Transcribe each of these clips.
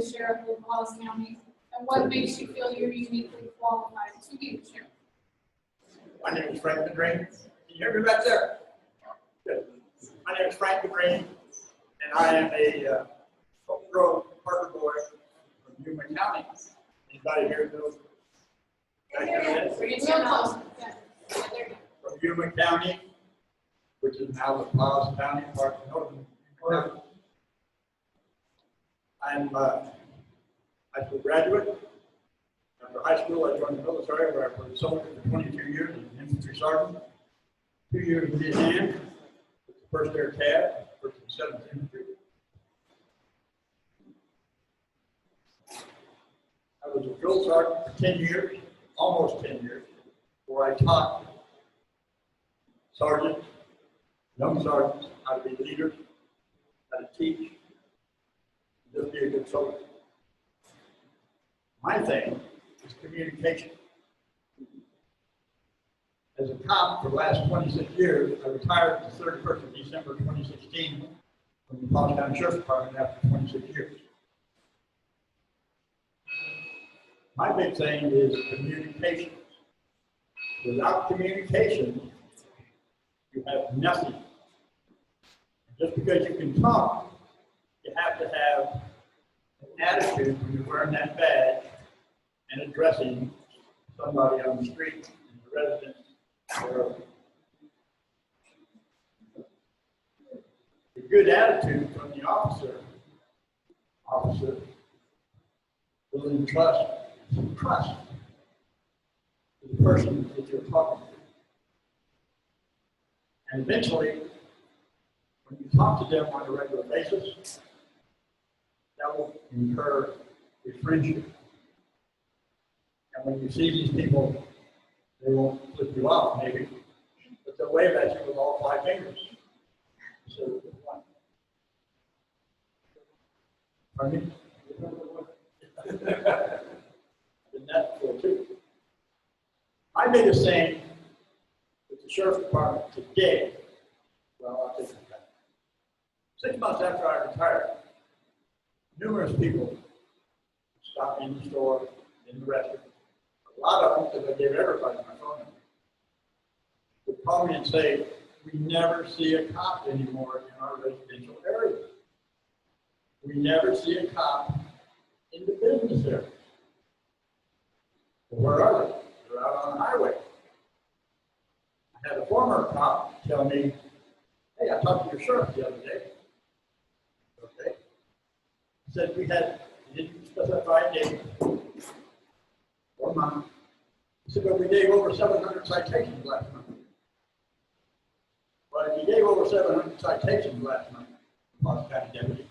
the sheriff of LaPaz County, and what makes you feel you're uniquely qualified to be the sheriff? My name is Frank McGreen. Can you hear me back there? Good. My name is Frank McGreen, and I am a homegrown Parker boy from Yuma County. Anybody here knows? Real close. Yeah. From Yuma County, which is now LaPaz County, part of Northern Yuma County. I'm a high school graduate. After high school, I joined the military where I was a soldier for 22 years as an infantry sergeant. 2 years in Vietnam, with the 1st Air Cav, 1st and 7th Infantry. I was a drill sergeant for 10 years, almost 10 years, where I taught sergeants, young sergeants, how to be leaders, how to teach, just be a good soldier. My thing is communication. As a cop for the last 26 years, I retired the 31st of December 2016 from the LaPaz County Sheriff Department after 26 years. My big thing is communication. Without communication, you have nothing. Just because you can talk, you have to have an attitude when you're wearing that badge and addressing somebody on the street, in the residence, or a good attitude from the officer building trust the person that you're talking to. And eventually, when you talk to them on a regular basis, that will incur a friendship. And when you see these people, they won't flip you off, maybe, but they'll wave at you with all 5 fingers. So, pardon me? And that's cool too. My biggest thing with the Sheriff's Department today, well, I'll take it back. 6 months after I retired, numerous people stopped in the store, in the restaurant. A lot of them, because I gave everybody my phone number, would call me and say, we never see a cop anymore in our residential area. We never see a cop in the business area. Well, where are they? They're out on the highway. I had a former cop tell me, hey, I talked to your sheriff the other day. Okay. He said he didn't specify a date or month. He said, but we gave over 700 citations last month. But if you gave over 700 citations last month, LaPaz County deputy,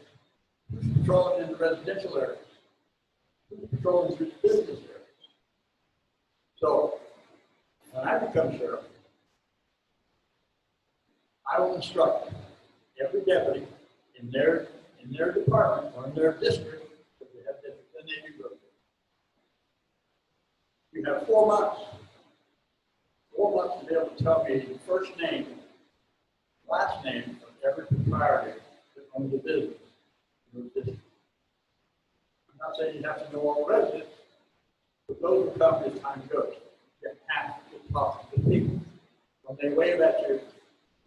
who's patrolling in the residential areas? Who's patrolling through the business areas? So, when I become sheriff, I will instruct every deputy in their department or in their district, if they have districts, then they do go. You have 4 months. 4 months to be able to tell me the first name, last name of every proprietor that owns a business in your district. I'm not saying you have to know all the residents, but those will come as time goes. You have to talk to people. When they wave at you,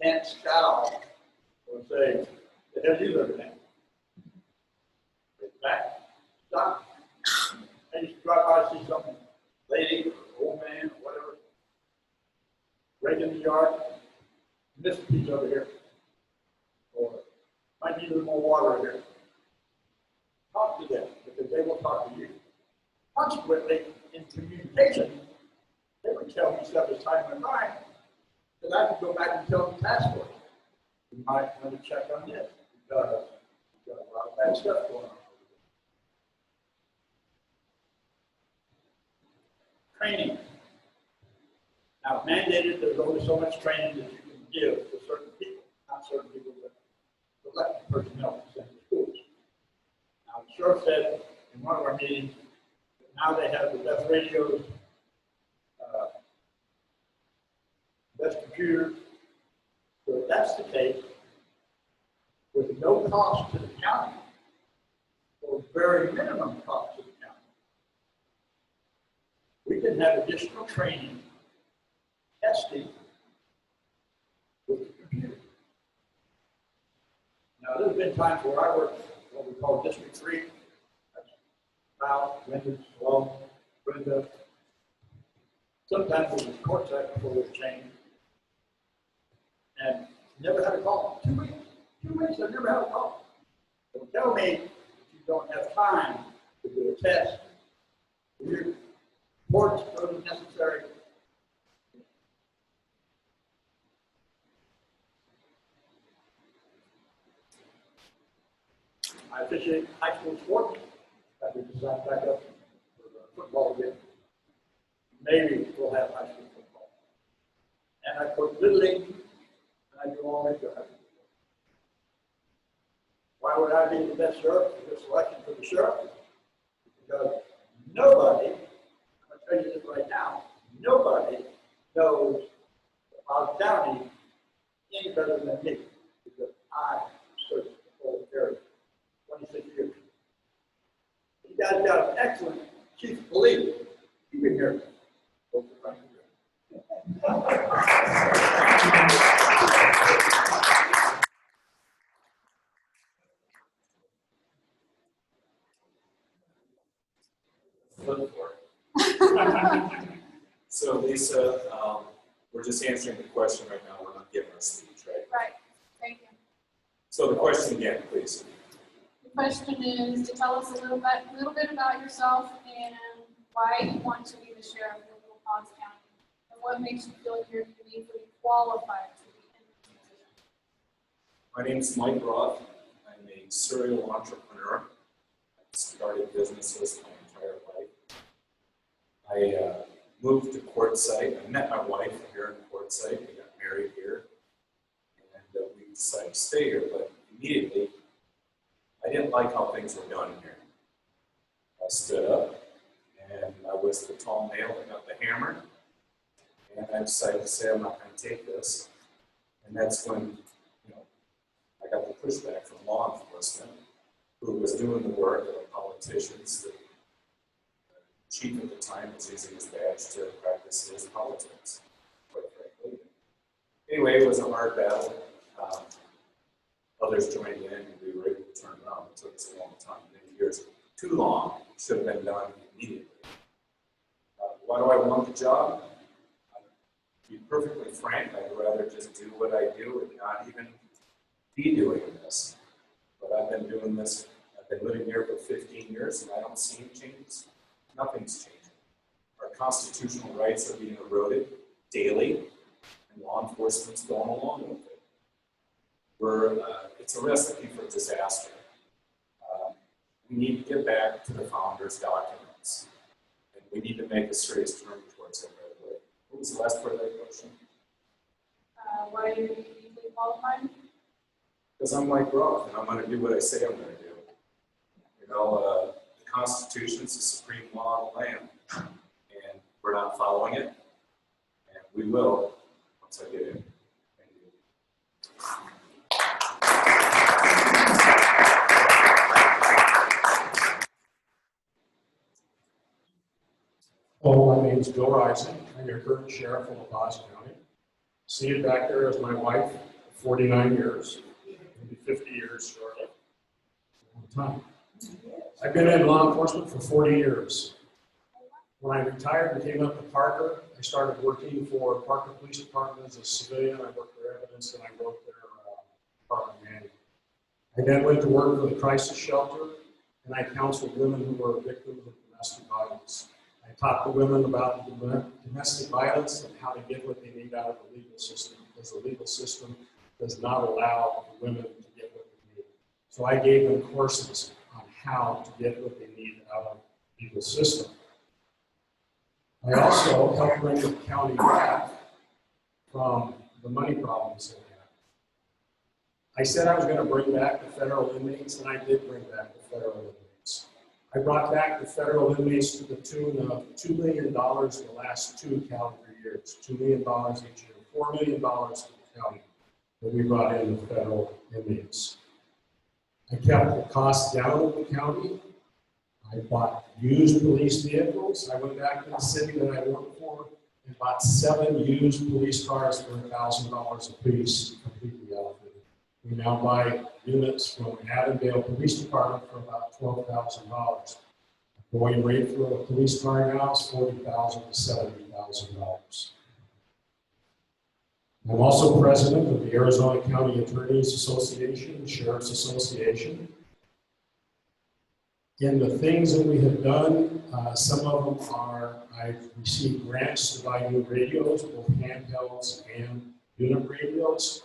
can't scowl or say, the hell you living in? Back, stop. I used to drive by and see some lady or old man or whatever, right in the yard, miss a piece over here, or might need a little more water here. Talk to them, because they will talk to you. Consequently, in communication, they would tell me stuff as time went by, that I could go back and tell the task force. You might want to check on this, because you've got a lot of bad stuff going on. Training. Now, mandated, there's only so much training that you can give to certain people, not certain people, but elected personnel to send to schools. Now, the sheriff said in one of our meetings that now they have the best radios, best computers. So if that's the case, with no cost to the county, or very minimum cost to the county. We can have additional training, testing with the computer. Now, there's been times where I worked what we call District 3. That's Val, Linda, Sloan, Brenda. Sometimes it was Quartzsite before it was changed. And never had a call. 2 weeks. 2 weeks, I've never had a call. Don't tell me that you don't have time to do a test. Your reports are necessary. I officiate high school sports. That we decided back up for the football again. Maybe we'll have high school football. And I put little league, and I do all that good. Why would I be the best sheriff for this election for the sheriff? Because nobody, I'm going to tell you this right now, nobody knows LaPaz County any better than me, because I searched the whole area 26 years. You guys got an excellent chief of police. You've been here. So Lisa, we're just answering the question right now. We're not giving our speech, right? Right, thank you. So the question again, please. The question is to tell us a little bit about yourself and why you want to be the sheriff of LaPaz County, and what makes you feel you're uniquely qualified to be in this position. My name is Mike Roth. I'm a serial entrepreneur. I've started businesses my entire life. I moved to Quartzsite. I met my wife here in Quartzsite. We got married here, and we decided to stay here. But immediately, I didn't like how things were done here. I stood up, and I was the tall male that got the hammer, and I decided to say, I'm not going to take this. And that's when, I got the pushback from law enforcement, who was doing the work of the politicians. The chief at the time was using his badge to practice his politics, quite frankly. Anyway, it was a hard battle. Others joined in, and we were able to turn around. It took us a long time, many years. Too long. Should have been done immediately. Why do I want the job? To be perfectly frank, I'd rather just do what I do and not even be doing this. But I've been doing this, I've been living here for 15 years, and I don't see any changes. Nothing's changing. Our constitutional rights are being eroded daily, and law enforcement's going along with it. It's a recipe for disaster. We need to get back to the founders' documents, and we need to make a serious turn towards it right away. What was the last part of that question? Why are you uniquely qualified? Because I'm Mike Roth, and I'm going to do what I say I'm going to do. The Constitution is the supreme law of the land, and we're not following it, and we will once I get in. Thank you. Hello, my name is Bill Rising. I'm your current sheriff of LaPaz County. Seated back there is my wife, 49 years, maybe 50 years shortly. Long time. I've been in law enforcement for 40 years. When I retired and came up to Parker, I started working for Parker Police Department as a civilian. I worked their evidence and I worked their department manual. I then went to work for the crisis shelter, and I counseled women who were victims of domestic violence. I taught the women about domestic violence and how to get what they need out of the legal system, because the legal system does not allow the women to get what they need. So I gave them courses on how to get what they need out of the legal system. I also helped bring the county back from the money problems they had. I said I was going to bring back the federal inmates, and I did bring back the federal inmates. I brought back the federal inmates to the tune of $2 million in the last 2 calendar years. $2 million each year, $4 million to the county that we brought in the federal inmates. I kept the costs down in the county I bought used police vehicles. I went back to the city that I worked for and bought 7 used police cars for $1,000 a piece, completely outfitted. We now buy units from Avondale Police Department for about $12,000. Going rate for a police car now is $40,000 to $70,000. I'm also president of the Arizona County Attorneys Association, Sheriff's Association. In the things that we have done, some of them are, I've received grants to buy new radios, both handhelds and unit radios,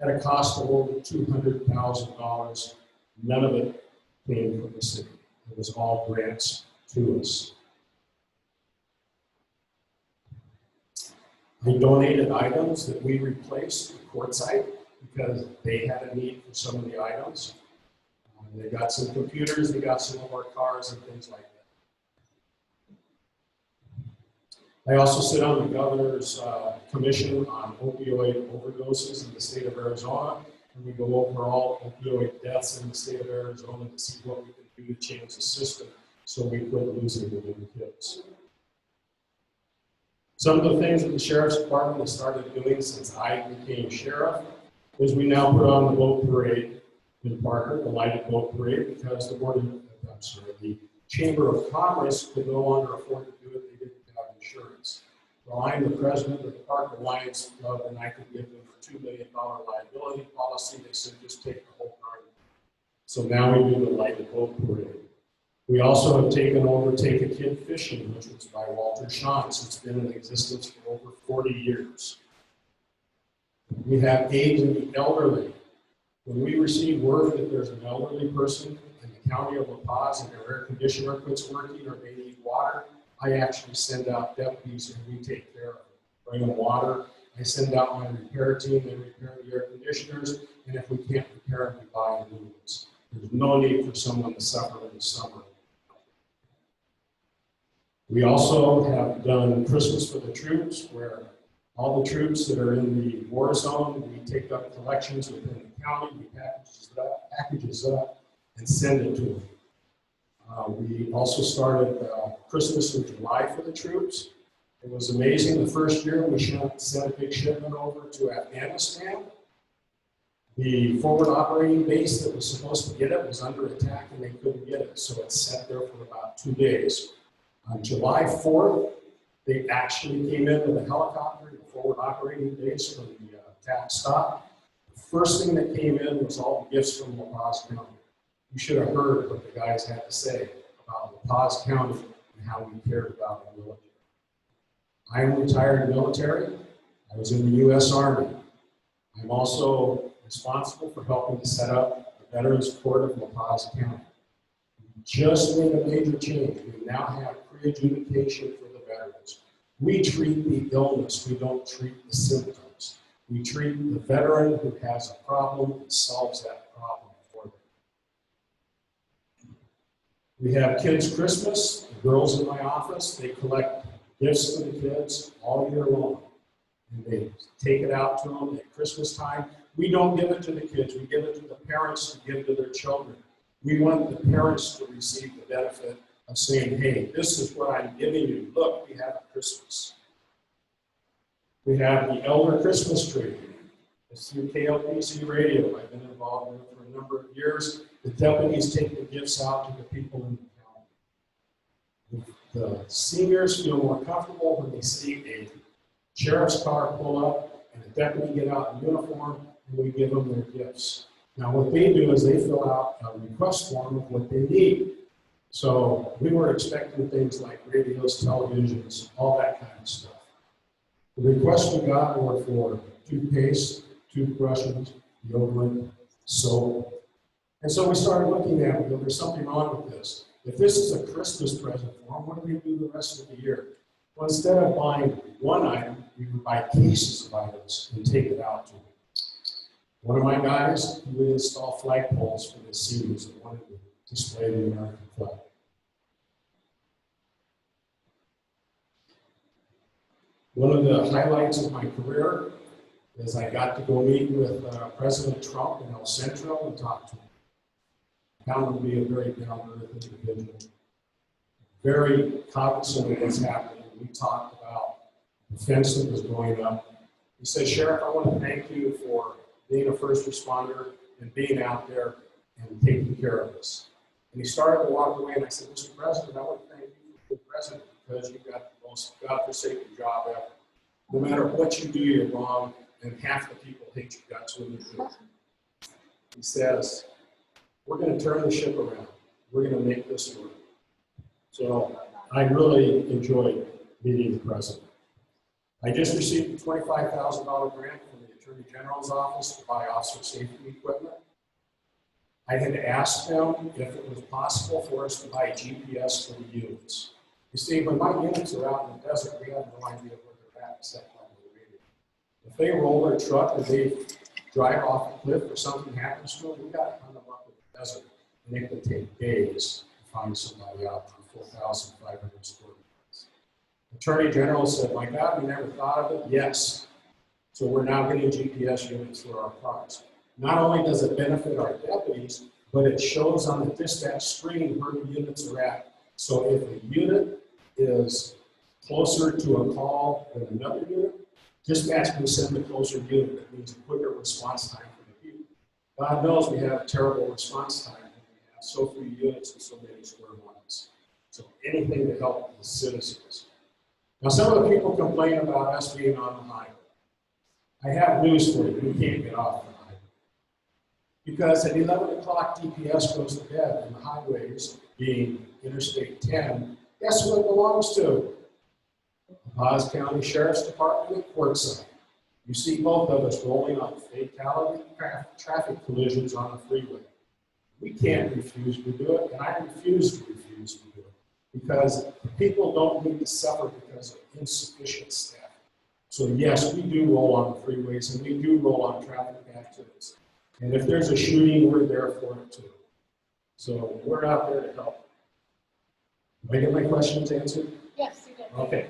at a cost of over $200,000. None of it came from the city. It was all grants to us. I donated items that we replaced to Quartzsite because they had a need for some of the items. They got some computers, they got some of our cars and things like that. I also sit on the governor's commission on opioid overdoses in the state of Arizona. And we go over all opioid deaths in the state of Arizona to see what we can do to change the system so we quit losing the little kids. Some of the things that the Sheriff's Department has started doing since I became sheriff is we now put on the boat parade in Parker, the lighted boat parade, because the Chamber of Commerce could no longer afford to do it. They didn't have insurance. Well, I'm the president of the Parker Lions Club, and I could give them a $2 million liability policy. They said just take the whole party. So now we do the lighted boat parade. We also have taken over Take a Kid Fishing, which was by Walter Shantz. It's been in existence for over 40 years. We have aid to the elderly. When we receive word that there's an elderly person in the county of La Paz and their air conditioner quits working or they need water, I actually send out deputies and we take care of them. Bring them water. I send out my repair team, they repair the air conditioners, and if we can't repair them, we buy new ones. There's no need for someone to suffer in the summer. We also have done Christmas for the Troops, where all the troops that are in the war zone, we take up collections within the county, we packages up and send it to them. We also started Christmas in July for the troops. It was amazing. The first year we sent a big shipment over to Afghanistan. The forward operating base that was supposed to get it was under attack and they couldn't get it, so it sat there for about 2 days. On July 4th, they actually came in with a helicopter to the forward operating base from the attack stop. The first thing that came in was all the gifts from LaPaz County. You should have heard what the guys had to say about LaPaz County and how we cared about the military. I am retired military. I was in the U.S. Army. I'm also responsible for helping to set up the Veterans Court of LaPaz County. We just made a major change. We now have pre-adjudication for the veterans. We treat the illness, we don't treat the symptoms. We treat the veteran who has a problem and solves that problem for them. We have Kids Christmas. The girls in my office, they collect gifts for the kids all year long. And they take it out to them at Christmas time. We don't give it to the kids, we give it to the parents to give to their children. We want the parents to receive the benefit of saying, hey, this is what I'm giving you. Look, we have a Christmas. We have the Elder Christmas Tree. It's through KLPC radio. I've been involved in it for a number of years. The deputies take the gifts out to the people in the county. The seniors feel more comfortable when they see a sheriff's car pull up and a deputy get out in uniform and we give them their gifts. Now what they do is they fill out a request form of what they need. So we were expecting things like radios, televisions, all that kind of stuff. The requests we got were for toothpaste, toothbrushes, deodorant, soap. And so we started looking at it, there's something wrong with this. If this is a Christmas present for them, what do we do the rest of the year? Well, instead of buying one item, we would buy cases of items and take it out to them. One of my guys, he would install flagpoles for the seniors that wanted to display the American flag. One of the highlights of my career is I got to go meet with President Trump in El Centro and talk to him. I found him to be a very down-to-earth individual. very cognizant of what's happening. We talked about the fence that was going up. He said, Sheriff, I want to thank you for being a first responder and being out there and taking care of us. And he started to walk away, and I said, Mr. President, I want to thank you for being president because you've got the most godforsaken job ever. No matter what you do, you're wrong, and half the people hate you guts when you do it. He says, we're going to turn the ship around. We're going to make this work. So I really enjoyed meeting the president. I just received a $25,000 grant from the Attorney General's office to buy officer safety equipment. I had asked them if it was possible for us to buy GPS for the units. You see, when my units are out in the desert, we have no idea where they're at except on the radio. If they roll their truck or they drive off a cliff or something happens to them, we got to hunt them up in the desert. And it could take days to find somebody out on 4,500 square miles. Attorney General said, my God, we never thought of it. Yes. So we're now getting GPS units for our cars. Not only does it benefit our deputies, but it shows on the dispatch screen where the units are at. So if a unit is closer to a call than another unit, dispatch can send a closer unit. That means a quicker response time for the people. God knows we have a terrible response time when we have so few units and so many square miles. So anything to help the citizens. Now, some of the people complain about us being on the highway. I have news for you. We can't get off the highway. Because at 11 o'clock, DPS goes to bed, and the highways, being Interstate 10, guess who it belongs to? LaPaz County Sheriff's Department at Quartzsite. You see both of us rolling on fatality traffic collisions on the freeway. We can't refuse to do it, and I refuse to do it. Because people don't need to suffer because of insufficient staff. So yes, we do roll on the freeways, and we do roll on traffic accidents. And if there's a shooting, we're there for it too. So we're out there to help. Did I get my questions answered? Yes, you did. Okay.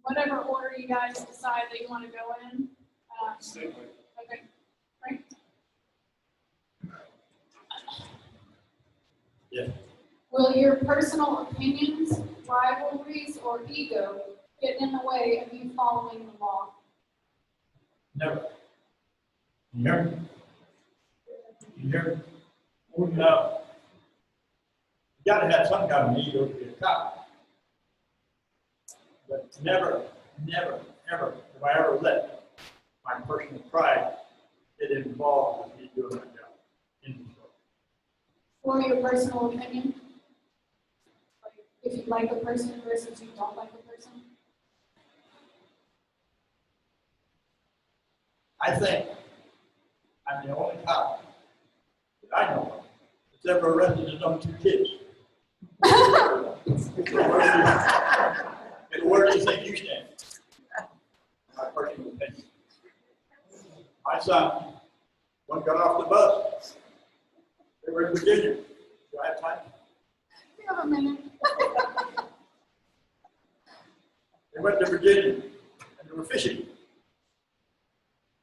Whatever order you guys decide that you want to go in. Okay, right? Yeah. Will your personal opinions, rivalries, or ego get in the way of you following the law? Never. Never. Never. Oh, no. You gotta have some kind of ego to be a cop. But never, never, ever have I ever let my personal pride get involved with me doing my job in the show. Or your personal opinion? Like if you like a person versus you don't like a person? I think I'm the only cop that I know of that's ever arrested his own two kids. And where do you think you stand? My personal opinion. My son, one got off the bus. They were in Virginia. Do I have time? You have a minute. They went to Virginia and they were fishing.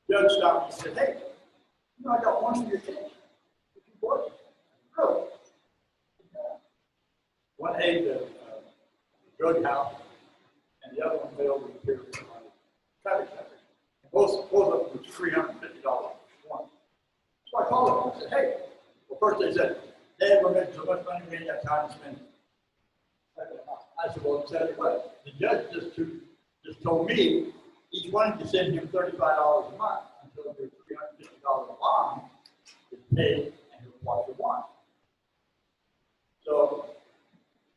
Judge stopped and said, hey, you know, I got one of your kids. Your two boys. Really? One ate the drug house and the other one failed to appear for traffic center. Both of them was $350 one. So I called them and said, hey, well, first they said, hey, we're making so much money, we ain't got time to spend it. I said, well, tell you what, the judge just told me each one to send him $35 a month until their $350 bond is paid and he'll watch the one. So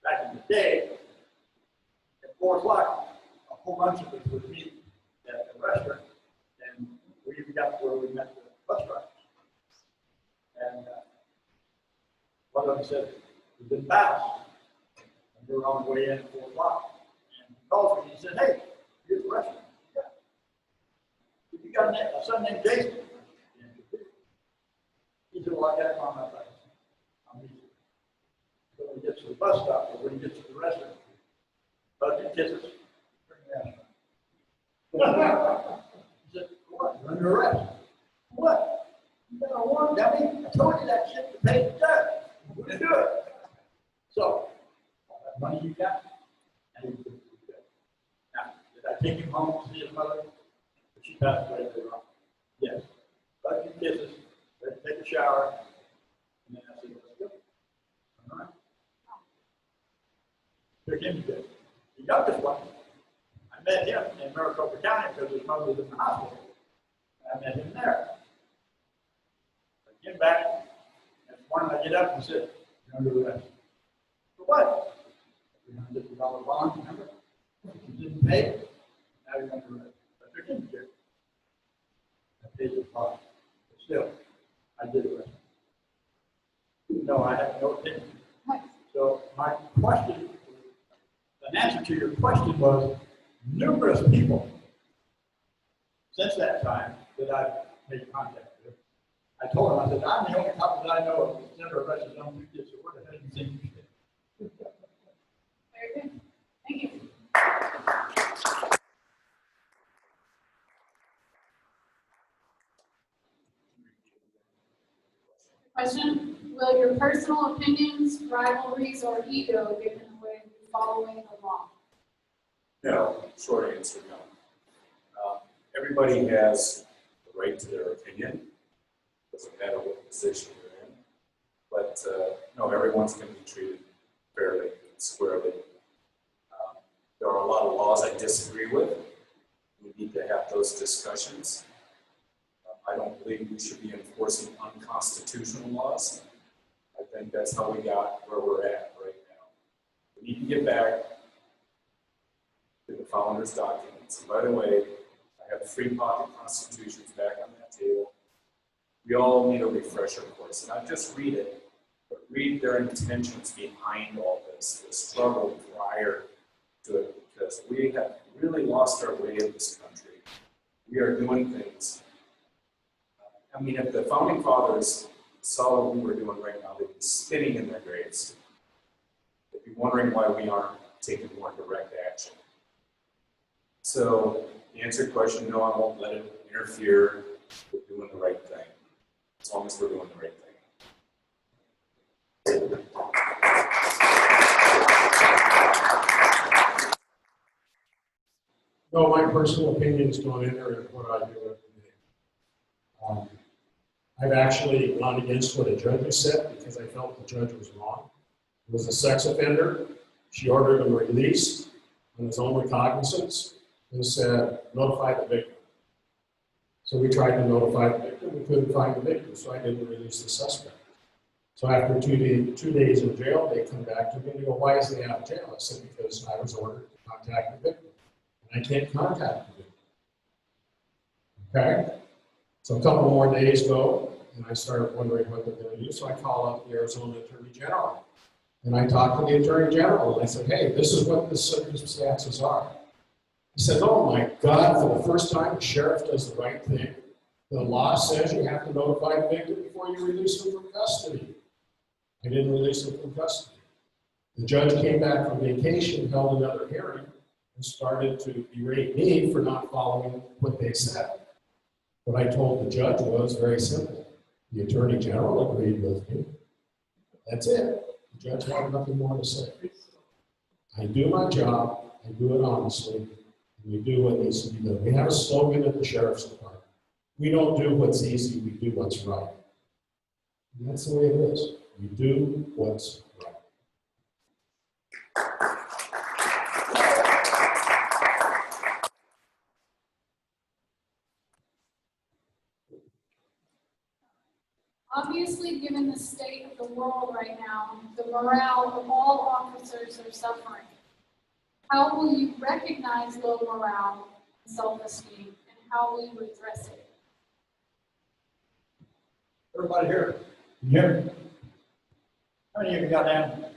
back in the day, at 4 o'clock, a whole bunch of us would meet at the restaurant, and we even got to where we met the bus drivers. And one of them said, we've been bounced. And we were on the way in at 4 o'clock. And he called me and he said, hey, here's the restaurant. Yeah. You got a son named Jason? He said, well, I got him on my bike. So when he gets to the bus stop or when he gets to the restaurant, but he kisses. He said, what? You're under arrest. on, dummy. I told you that shit to pay the judge. We didn't do it. So, all that money you got, and you did it. Now, did I take him home to see his mother? She passed away later on. Yes. But you kisses, take a shower, and then I said, let's go. All right. Took him to the youngest one. I met him in Maricopa County because his mother was in the hospital. I met him there. I came back, and this morning I get up and said, you're under arrest. For what? $350 bond, remember? You didn't pay it, now you're under arrest. I took him to jail. I paid the bond. But still, I did arrest him. No, I have no opinion. So my question, an answer to your question was, numerous people since that time that I've made contact with. I told him, I said, I'm the only cop that I know of that's never arrested on two kids, so where the hell do you think you did? Very good. Thank you. Question, will your personal opinions, rivalries, or ego get in the way of you following the law? No, short answer, no. Everybody has the right to their opinion. Doesn't matter what position you're in. But no, everyone's going to be treated fairly and squarely. There are a lot of laws I disagree with. We need to have those discussions. I don't believe we should be enforcing unconstitutional laws. I think that's how we got where we're at right now. We need to get back to the founders' documents. And by the way, I have 3 pocket constitutions back on that table. We all need a refresher course, and not just read it, but read their intentions behind all this, the struggle prior to it, because we have really lost our way in this country. We are doing things. I mean, if the founding fathers saw what we were doing right now, they'd be spinning in their graves. They'd be wondering why we aren't taking more direct action. So, to answer your question, no, I won't let it interfere with doing the right thing, as long as we're doing the right thing. No, my personal opinions don't enter in what I do every day. I've actually gone against what a judge has said because I felt the judge was wrong. He was a sex offender. She ordered him released on his own recognizance and said, notify the victim. So we tried to notify the victim. We couldn't find the victim, so I didn't release the suspect. So after 2 days in jail, they come back to me and they go, why is he out of jail? I said, because I was ordered to contact the victim. And I can't contact the victim. Okay? So a couple more days go, and I started wondering what they're going to do. So I call up the Arizona Attorney General. And I talked to the Attorney General, and I said, hey, this is what the circumstances are. He said, oh my God, for the first time, the sheriff does the right thing. The law says you have to notify the victim before you release him from custody. I didn't release him from custody. The judge came back from vacation, held another hearing, and started to berate me for not following what they said. What I told the judge was very simple. The Attorney General agreed with me. That's it. The judge had nothing more to say. I do my job, I do it honestly, and we do what needs to be done. We have a slogan at the Sheriff's Department. We don't do what's easy, we do what's right. And that's the way it is. We do what's right. Obviously, given the state of the world right now, the morale of all officers are suffering. How will you recognize low morale and self-esteem, and how will you address it? Everybody here, can you hear me? How many of you got animals?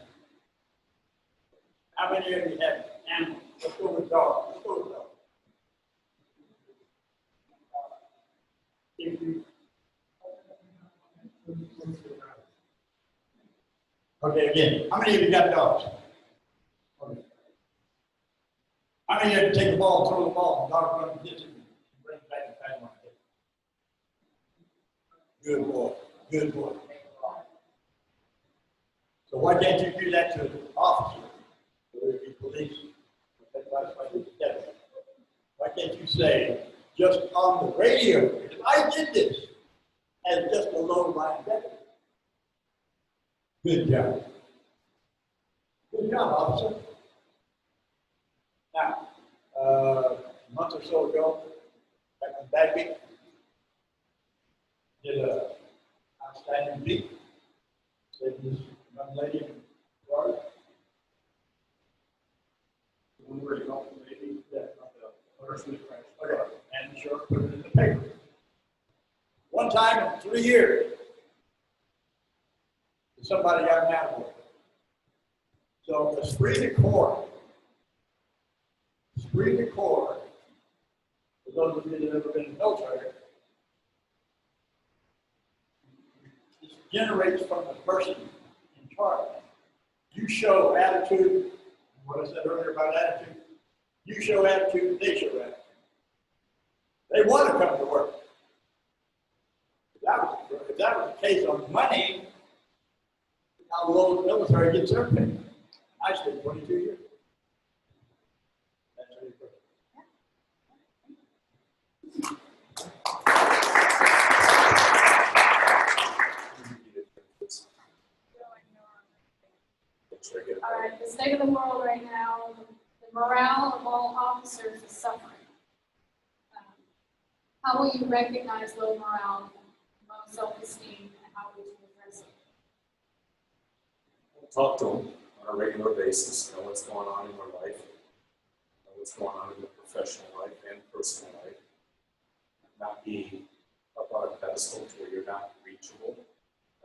How many of you have animals? Let's go with dogs. Let's go with dogs. If you- Okay, again, how many of you got dogs? Okay. How many of you take the ball, throw the ball, and dog runs and gets it, and brings it back and pat him on the head? Good boy. Good boy. So why can't you do that to an officer, whether it be police, why can't you say, just on the radio, because I did this as just a low line deputy? Good job. Good job, officer. Now, a month or so ago, back in Bagby, did a outstanding beat. Saved this young lady in Florida. One where you helped the lady, that person that crashed. Okay, and the sheriff put it in the paper. One time in 3 years, somebody got mad at it. So esprit de corps, for those of you that have ever been in the military, this generates from the person in charge. You show attitude, what I said earlier about attitude, you show attitude, they show attitude. They want to come to work. If that was the case on money, how low the military gets their pay. I stayed 22 years. That's really good. All right, the state of the world right now, the morale of all officers is suffering. How will you recognize low morale, low self-esteem, and how will you address it? Talk to them on a regular basis, know what's going on in their life, know what's going on in their professional life and personal life. Not be up on a pedestal to where you're not reachable.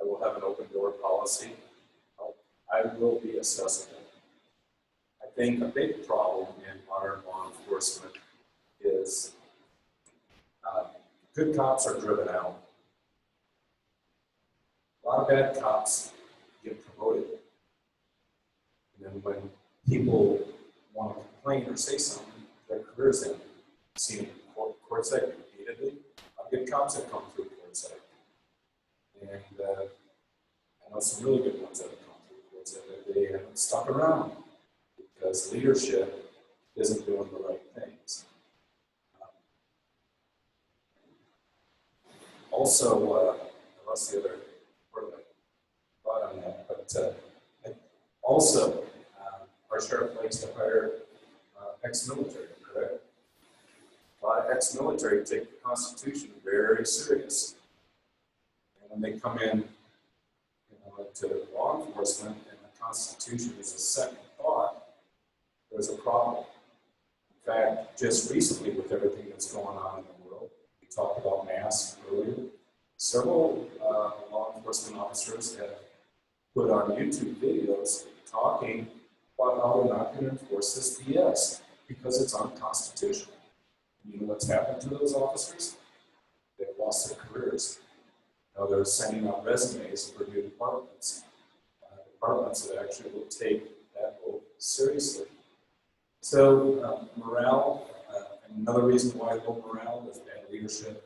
I will have an open door policy. I will be accessible. I think a big problem in modern law enforcement is good cops are driven out. A lot of bad cops get promoted. And then when people want to complain or say something, their careers end. I've seen it in Quartzsite repeatedly. Good cops have come through Quartzsite. And I know some really good ones that have come through Quartzsite that they haven't stuck around because leadership isn't doing the right things. Also, what's the other thought on that? But also, our sheriff likes to hire ex-military, correct? A lot of ex-military take the Constitution very serious. And when they come in to law enforcement and the Constitution is a second thought, there's a problem. In fact, just recently with everything that's going on in the world, we talked about masks earlier. Several law enforcement officers have put on YouTube videos talking about how they're not going to enforce this BS because it's unconstitutional. You know what's happened to those officers? They've lost their careers. Now they're sending out resumes for new departments. Departments that actually will take that oath seriously. So morale, another reason why low morale is bad leadership.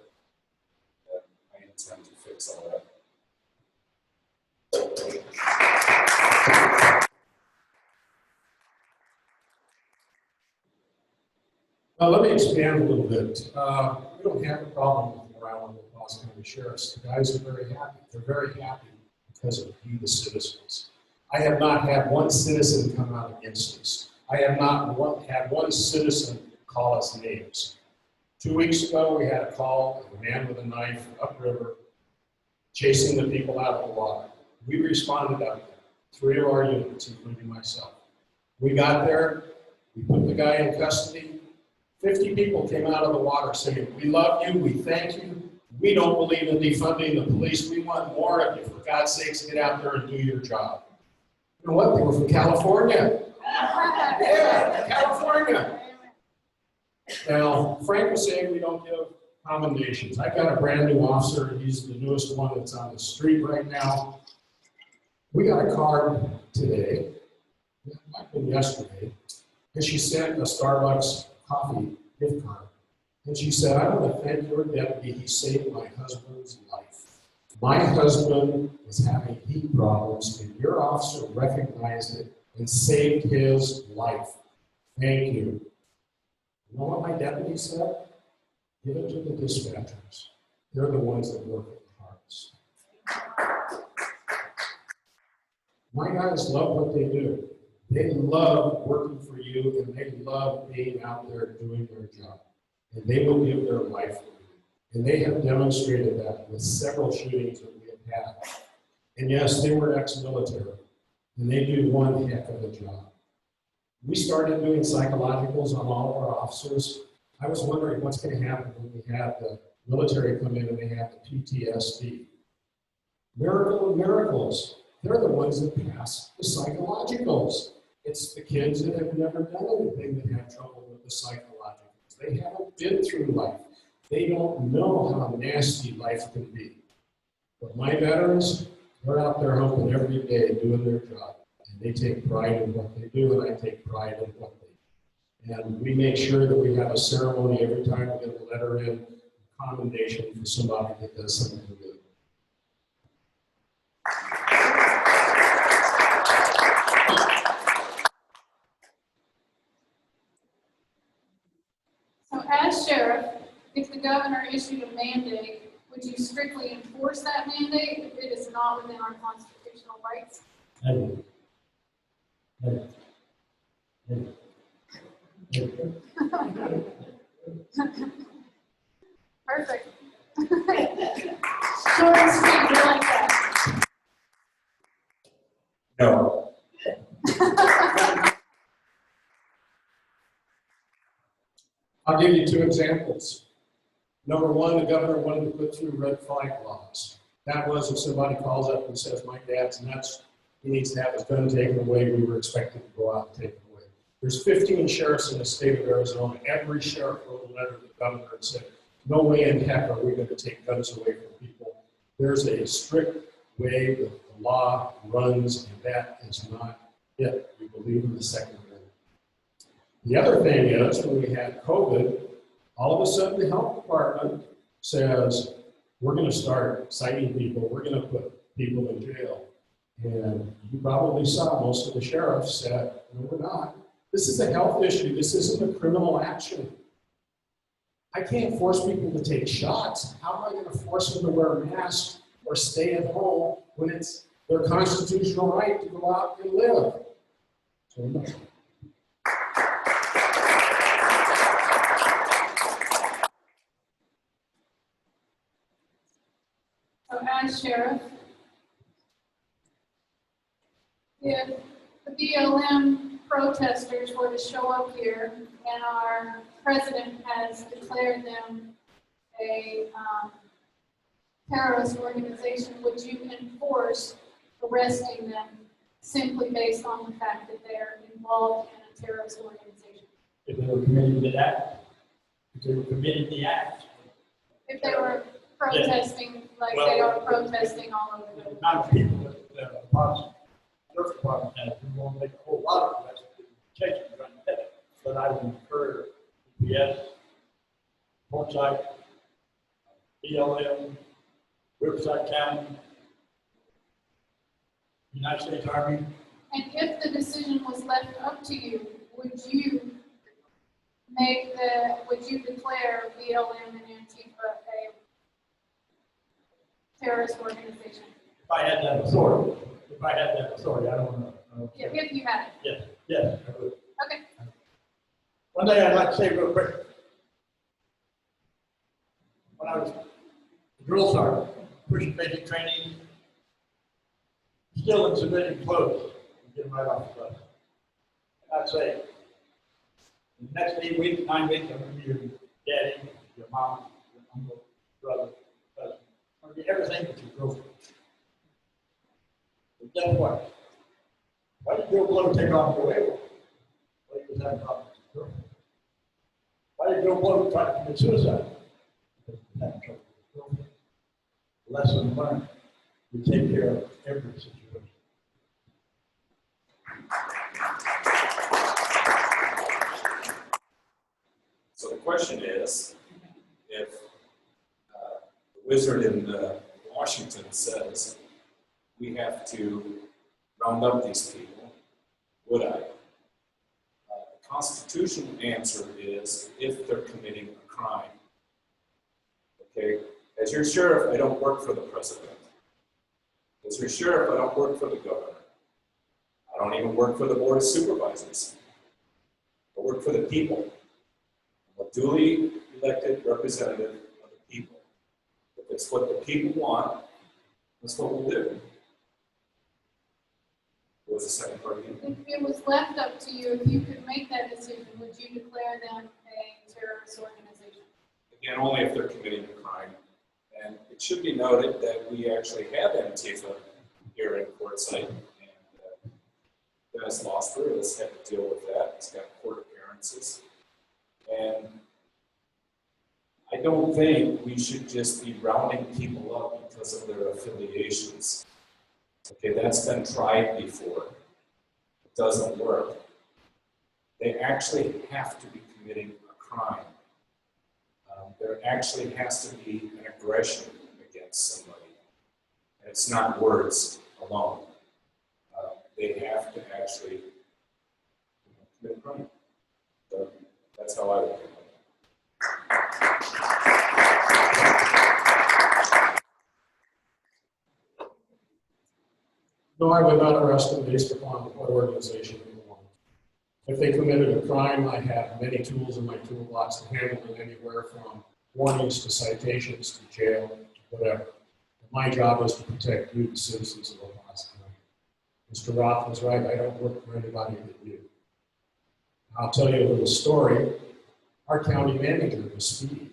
I intend to fix all that. Let me expand a little bit. We don't have a problem with morale in the LaPaz County Sheriffs. The guys are very happy. They're very happy because of you, the citizens. I have not had one citizen come out against us. I have not had one citizen call us names. 2 weeks ago, we had a call of a man with a knife upriver chasing the people out of the water. We responded up there, 3 of our units, including myself. We got there, we put the guy in custody. 50 people came out of the water saying, "We love you, we thank you, we don't believe in defunding the police, we want more of you. For God's sakes, get out there and do your job." You know what? They were from California. Yeah, California. Now, Frank was saying we don't give commendations. I got a brand new officer. He's the newest one that's on the street right now. We got a card today, it might have been yesterday, and she sent a Starbucks coffee gift card. And she said, "I want to thank your deputy. He saved my husband's life." My husband was having heat problems, and your officer recognized it and saved his life. Thank you. You know what my deputy said? Give it to the dispatchers. They're the ones that work at the hardest. My guys love what they do. They love working for you, and they love being out there doing their job. And they will give their life for you. And they have demonstrated that with several shootings that we have had. And yes, they were ex-military, and they do one heck of a job. We started doing psychologicals on all of our officers. I was wondering what's going to happen when we have the military come in and they have the PTSD. Miracle of miracles. They're the ones that pass the psychologicals. It's the kids that have never done anything that have trouble with the psychologicals. They haven't been through life. They don't know how nasty life can be. But my veterans, they're out there helping every day, doing their job. And they take pride in what they do, and I take pride in what they do. And we make sure that we have a ceremony every time we get a letter in, commendation for somebody that does something good. So as sheriff, if the governor issued a mandate, would you strictly enforce that mandate if it is not within our constitutional rights? Never. Perfect. Short and sweet, we like that. No. I'll give you two examples. Number one, the governor wanted to put through red flag laws. That was if somebody calls up and says, my dad's nuts, he needs to have his gun taken away, we were expected to go out and take it away. There's 15 sheriffs in the state of Arizona. Every sheriff wrote a letter to the governor and said, no way in heck are we going to take guns away from people. There's a strict way that the law runs, and that is not it. We believe in the Second Amendment. The other thing is, when we had COVID, all of a sudden the health department says, we're going to start citing people, we're going to put people in jail. And you probably saw most of the sheriffs said, no, we're not. This is a health issue. This isn't a criminal action. I can't force people to take shots. How am I going to force them to wear masks or stay at home when it's their constitutional right to go out and live? So, no. So as sheriff, if the BLM protesters were to show up here and our president has declared them a terrorist organization, would you enforce arresting them simply based on the fact that they're involved in a terrorist organization? If they were committing the act, if they were committing the act. If they were protesting like they are protesting all over the The world? amount of people that the sheriff's department has, we won't make a whole lot of arrests, cases run ahead. But I would encourage UPS, Quartzsite, BLM, Riverside County, United States Army. And if the decision was left up to you, would you declare BLM and Antifa a terrorist organization? If I had that authority, I don't know. If you had it. Yes, I would. Okay. One thing I'd like to say real quick. When I was a drill sergeant, pushing basic training, still in civilian clothes, getting right off the bus. I'd say, the next 8 weeks, 9 weeks, I'm going to be your daddy, your mom, your uncle, brother, cousin. I'm going to be everything that your girlfriend. But guess what? Why did Joe Blow take off your way? Well, he was having problems with his girlfriend. Why did Joe Blow try to commit suicide? Because he was having trouble with his girlfriend. Lesson learned. We take care of every situation. So the question is, if the wizard in the Washington says we have to round up these people, would I? The constitutional answer is if they're committing a crime. Okay, as your sheriff, I don't work for the president. As your sheriff, I don't work for the governor. I don't even work for the board of supervisors. I work for the people. I'm a duly elected representative of the people. If it's what the people want, that's what we'll do. What was the second part again? If it was left up to you, if you could make that decision, would you declare them a terrorist organization? Again, only if they're committing a crime. And it should be noted that we actually have Antifa here in Quartzsite. And Dennis Losper has had to deal with that. He's got court appearances. And I don't think we should just be rounding people up because of their affiliations. Okay, that's been tried before. It doesn't work. They actually have to be committing a crime. There actually has to be an aggression against somebody. And it's not words alone. They have to actually commit a crime. So that's how I would do it. No, I would not arrest them based upon what organization they belong to. If they committed a crime, I have many tools in my toolbox to handle it, anywhere from warnings to citations to jail, to whatever. My job is to protect you, the citizens of LaPaz County. Mr. Roth was right, I don't work for anybody but you. I'll tell you a little story. Our county manager was speeding.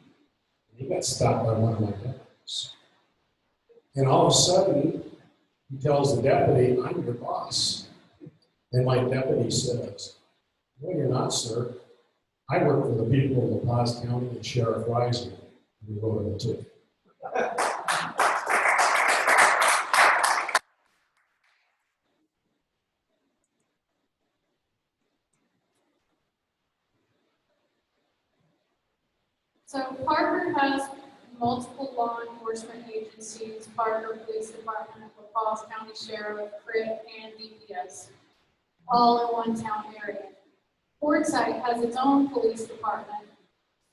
He got stopped by one of my deputies. And all of a sudden, he tells the deputy, I'm your boss. And my deputy says, no, you're not, sir. I work for the people of LaPaz County and Sheriff Rising. We wrote him a ticket. So Parker has multiple law enforcement agencies, Parker Police Department, LaPaz County Sheriff, CRIT, and DPS, all in one town area. Quartzsite has its own police department,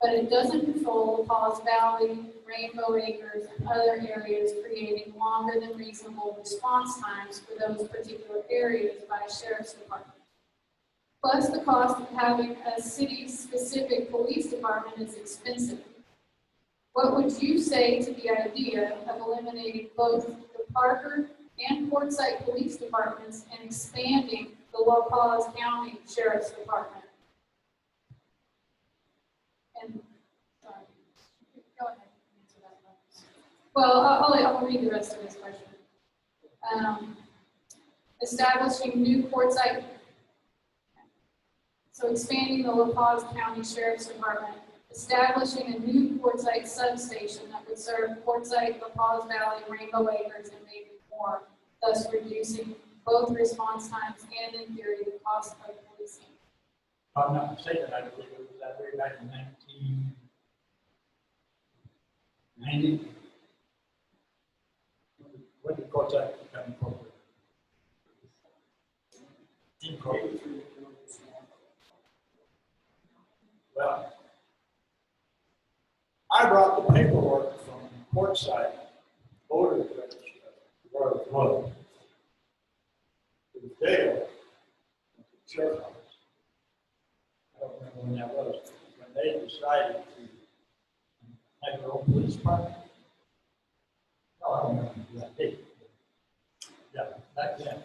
but it doesn't control LaPaz Valley, Rainbow Acres, and other areas, creating longer than reasonable response times for those particular areas by a sheriff's department. Plus, the cost of having a city-specific police department is expensive. What would you say to the idea of eliminating both the Parker and Quartzsite police departments and expanding the LaPaz County Sheriff's Department? And, sorry, go ahead and answer that one. Well, I'll read the rest of this question. Establishing new Quartzsite. So expanding the LaPaz County Sheriff's Department, establishing a new Quartzsite substation that would serve Quartzsite, LaPaz Valley, Rainbow Acres, and maybe more, thus reducing both response times and, in theory, the cost of policing. If I'm not mistaken, I believe it was that way back in 1990. When did Quartzsite become incorporated? Incorporated. Well, I brought the paperwork from Quartzsite voter registration to the jail, to the sheriff's office. I don't remember when that was, when they decided to have their own police department. No, I don't remember that date. Yeah, back then.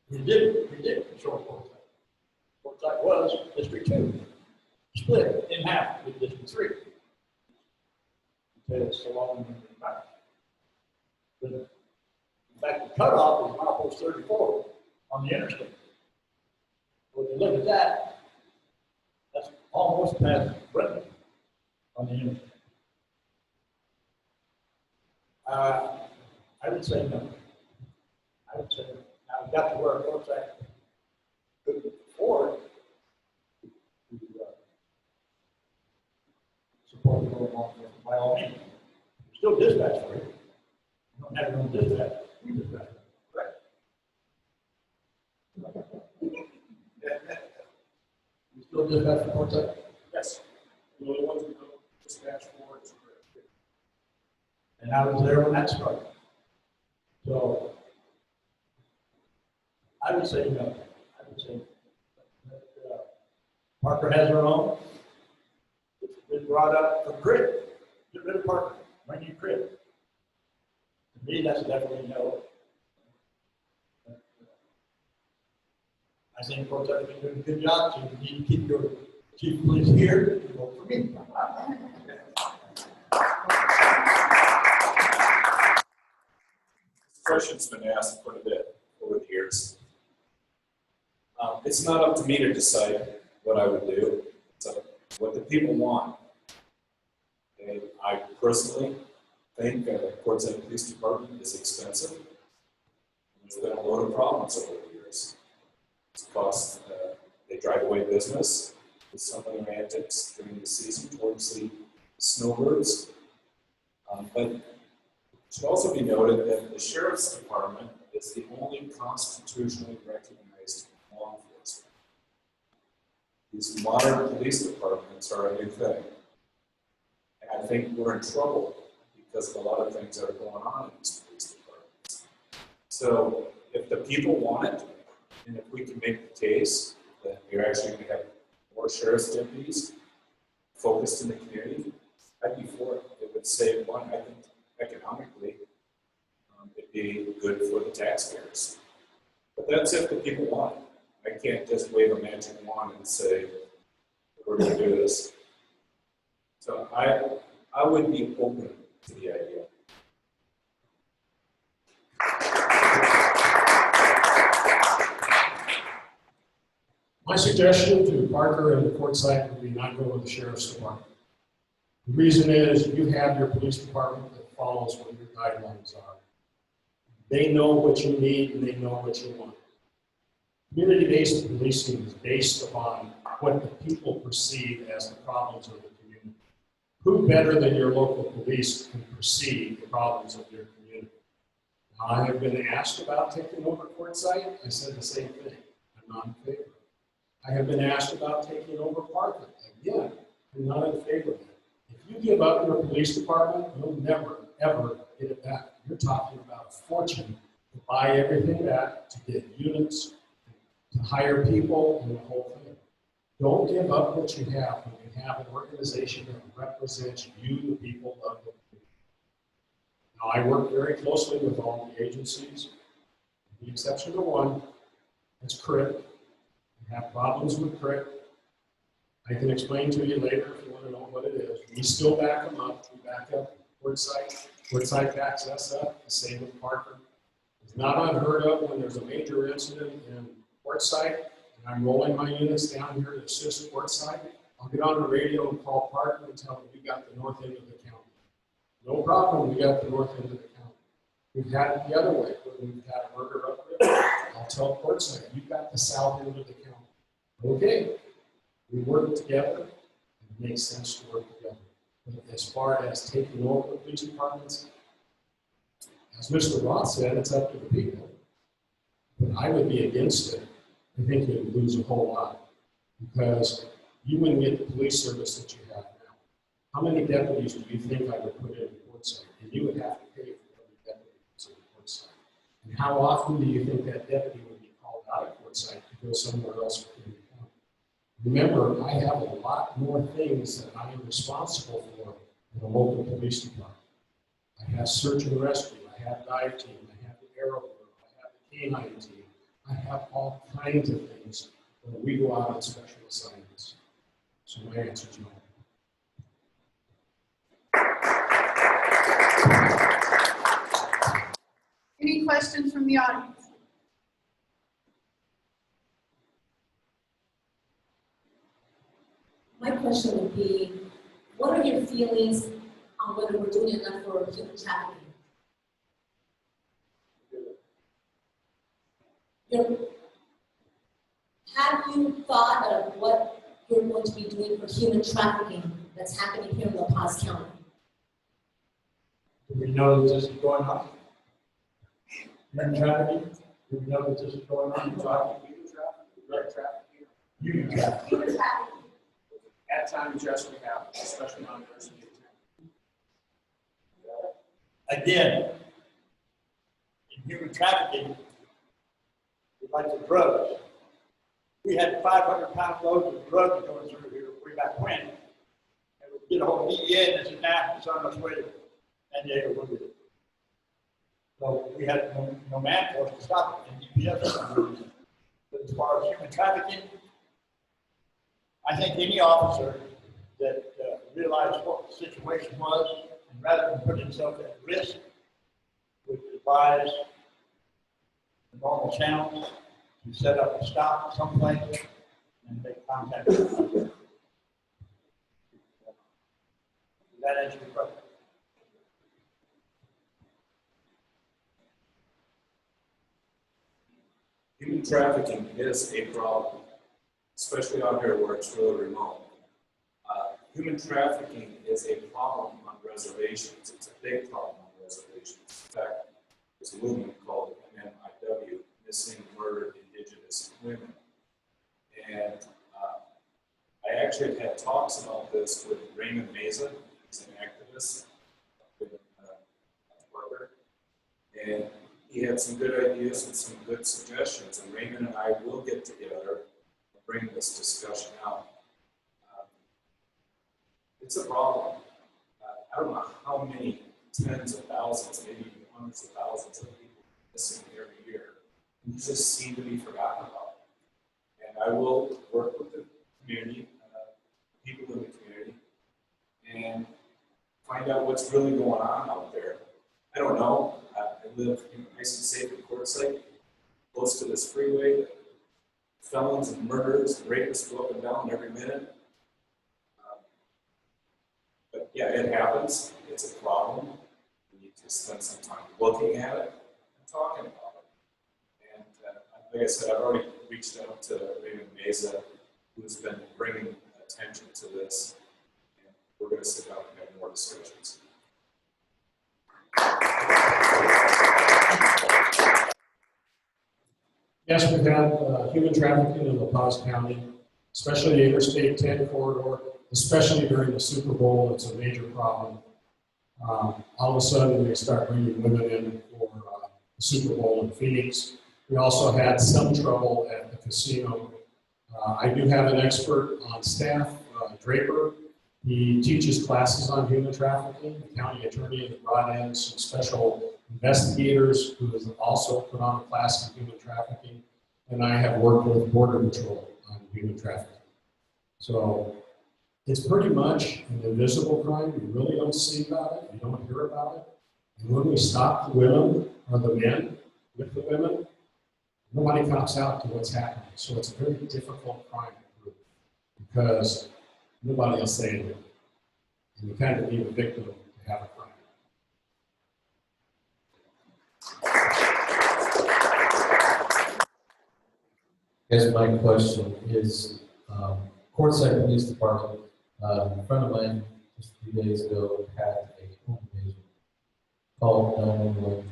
We did control Quartzsite. Quartzsite was District 2. Split in half with District 3. Because so long as we back. But in fact, the cutoff is milepost 34 on the interstate. When you look at that, that's almost past Brentwood on the interstate. I would say no. I would say no. Now we've got to where Quartzsite couldn't afford to support the local law enforcement by all means. Still dispatch for you. Everyone did that. We did that. You still did that for Quartzsite? Yes. The only ones we don't dispatch for is grid. And I was there when that started. So I would say no. I would say that, Parker has her own. It's been brought up for grid. Get rid of Parker. When you grid. To me, that's definitely no. I think Quartzsite has been doing a good job. So you need to keep your chief of police here. Vote for me. This question's been asked quite a bit over the years. It's not up to me to decide what I would do. It's up to what the people want. And I personally think the Quartzsite Police Department is expensive. There's been a load of problems over the years. It's cost, they drive away business with some of their antics during the season towards the snowbirds. But it should also be noted that the Sheriff's Department is the only constitutionally recognized law enforcement. These modern police departments are a new thing. And I think we're in trouble because of a lot of things that are going on in these police departments. So if the people want it, and if we can make the case that we're actually going to have more sheriff's deputies focused in the community, I'd be for it. It would save one, I think, economically. It'd be good for the taxpayers. But that's if the people want it. I can't just wave a magic wand and say, we're going to do this. So I would be open to the idea. My suggestion to Parker and the Quartzsite would be not go with the Sheriff's Department. The reason is you have your police department that follows what your guidelines are. They know what you need and they know what you want. Community-based policing is based upon what the people perceive as the problems of the community. Who better than your local police can perceive the problems of their community? Now, I have been asked about taking over Quartzsite. I said the same thing. I'm not in favor. I have been asked about taking over Parker. Again, I'm not in favor of that. If you give up your police department, you'll never, ever get it back. You're talking about a fortune to buy everything back, to get units, to hire people, and the whole thing. Don't give up what you have when you have an organization that represents you, the people of the community. Now, I work very closely with all the agencies, with the exception of one, that's CRIP. We have problems with CRIP. I can explain to you later if you want to know what it is. We still back them up. We back up Quartzsite. Quartzsite backs us up. The same with Parker. It's not unheard of when there's a major incident in Quartzsite and I'm rolling my units down here to assist Quartzsite. I'll get on the radio and call Parker and tell them you got the north end of the county. No problem, we got the north end of the county. We've had it the other way. When we've had a murder up there, I'll tell Quartzsite, you got the south end of the county. Okay. We work together, and it makes sense to work together. But as far as taking over the police departments, as Mr. Roth said, it's up to the people. But I would be against it. I think you would lose a whole lot because you wouldn't get the police service that you have now. How many deputies do you think I would put in Quartzsite? And you would have to pay for every deputy that's in Quartzsite. And how often do you think that deputy would be called out of Quartzsite to go somewhere else within the county? Remember, I have a lot more things that I am responsible for in the local police department. I have search and rescue, I have dive team, I have the aero group, I have the canine team. I have all kinds of things when we go out on special assignments. So my answer is no. Any questions from the audience? My question would be, what are your feelings on whether we're doing enough for human trafficking? Have you thought of what you're going to be doing for human trafficking that's happening here in LaPaz County? Do we know that this is going on? human trafficking? Do we know that this is going on? Human trafficking, drug trafficking. Human trafficking. At times, yes, we have, especially on the Again, in human trafficking, like the drugs, we had 500-pound loads of drugs going through here way back when. And we get a hold of DEA and said, nah, it's on its way to San Diego. We'll do it. So we had no man force to stop it, and DPS for some reason. But as far as human trafficking, I think any officer that realized what the situation was, and rather than put himself at risk, would advise the normal channels to set up a stop someplace and make contact with them. Does that answer your question? Human trafficking is a problem, especially out here where it's really remote. Human trafficking is a problem on reservations. It's a big problem on reservations. In fact, there's a movement called MMIW, Missing Murdered Indigenous Women. And I actually have had talks about this with Raymond Meza. He's an activist up in Parker. And he had some good ideas and some good suggestions. And Raymond and I will get together and bring this discussion out. It's a problem. I don't know how many tens of thousands, maybe even hundreds of thousands of people missing every year who just seem to be forgotten about. And I will work with the community, people in the community, and find out what's really going on out there. I don't know. I live nice and safe in Quartzsite, close to this freeway. Felons and murderers and rapists go up and down every minute. But yeah, it happens. It's a problem. We need to spend some time looking at it and talking about it. And like I said, I've already reached out to Raymond Meza, who's been bringing attention to this. And we're going to sit down and have more discussions. Yes, we've had human trafficking in LaPaz County, especially the Interstate 10 corridor, especially during the Super Bowl. It's a major problem. All of a sudden, they start bringing women in for the Super Bowl in Phoenix. We also had some trouble at the casino. I do have an expert on staff, Draper. He teaches classes on human trafficking. The county attorney has brought in some special investigators who has also put on a class on human trafficking. And I have worked with Border Patrol on human trafficking. So it's pretty much an invisible crime. You really don't see about it. You don't hear about it. And when we stop the women or the men with the women, nobody comes out to what's happening. So it's a very difficult crime to prove because nobody will say anything. And you kind of need a victim to have a crime. Yes, my question is, Quartzsite Police Department, a friend of mine just a few days ago had a home invasion, called 911,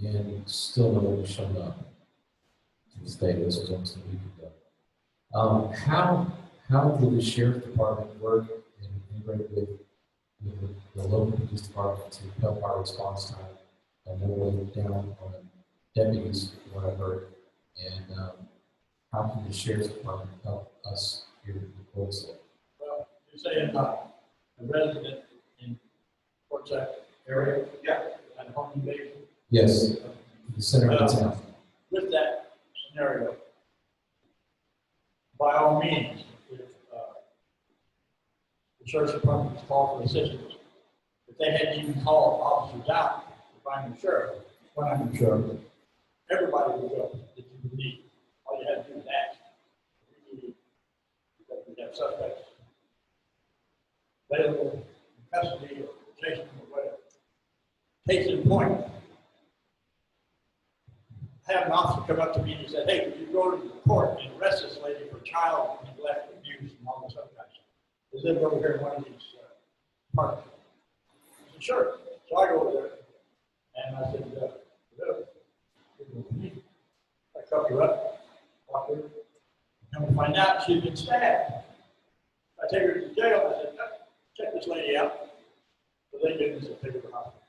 and still no one showed up to this day. This was almost a week ago. How did the sheriff department work and integrate with the local police department to help our response time? I know we're down on deputies, from what I've heard, and how can the sheriff's department help us here in Quartzsite? Well, you're saying a resident in Quartzsite area? Yeah. At a home invasion? Yes, the center of the town. With that scenario, by all means, if the sheriff's department was called for assistance, if they hadn't even called officers out to find the sheriff, when I'm the sheriff, everybody would go that you would need. All you had to do is ask. Because we have suspects available in custody or chasing them or whatever. Case in point, I had an officer come up to me and he said, "Hey, would you go to the court and arrest this lady for child neglect, abuse, and all this other kind of stuff? They live over here in one of these parks." I said, "Sure." So I go over there and I said, out she'd been stabbed. I take her to jail, I said, check this lady out. So they didn't, so take her to the hospital.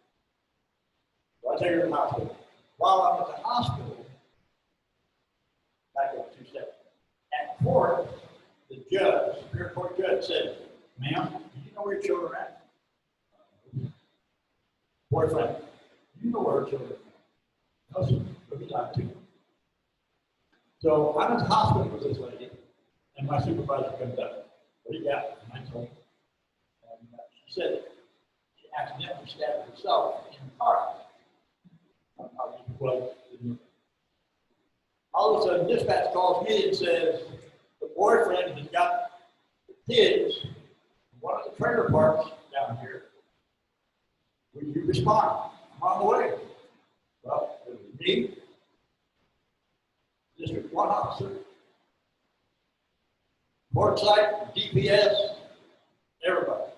So I take her to the hospital. While I'm at the hospital, back up 2 steps. At court, the judge, Superior Court judge said, ma'am, do you know where your children are at? Boyfriend, do you know where her children are at? No, sir, but he lied to you. So I'm at the hospital with this lady, and my supervisor comes up. What do you got? And I told her. And she said she accidentally stabbed herself in the car. All of a sudden, dispatch calls me and says, the boyfriend has got the kids in one of the trailer parks down here. Will you respond? I'm on the way. Well, it was me, District 1 officer, Quartzsite, DPS, everybody.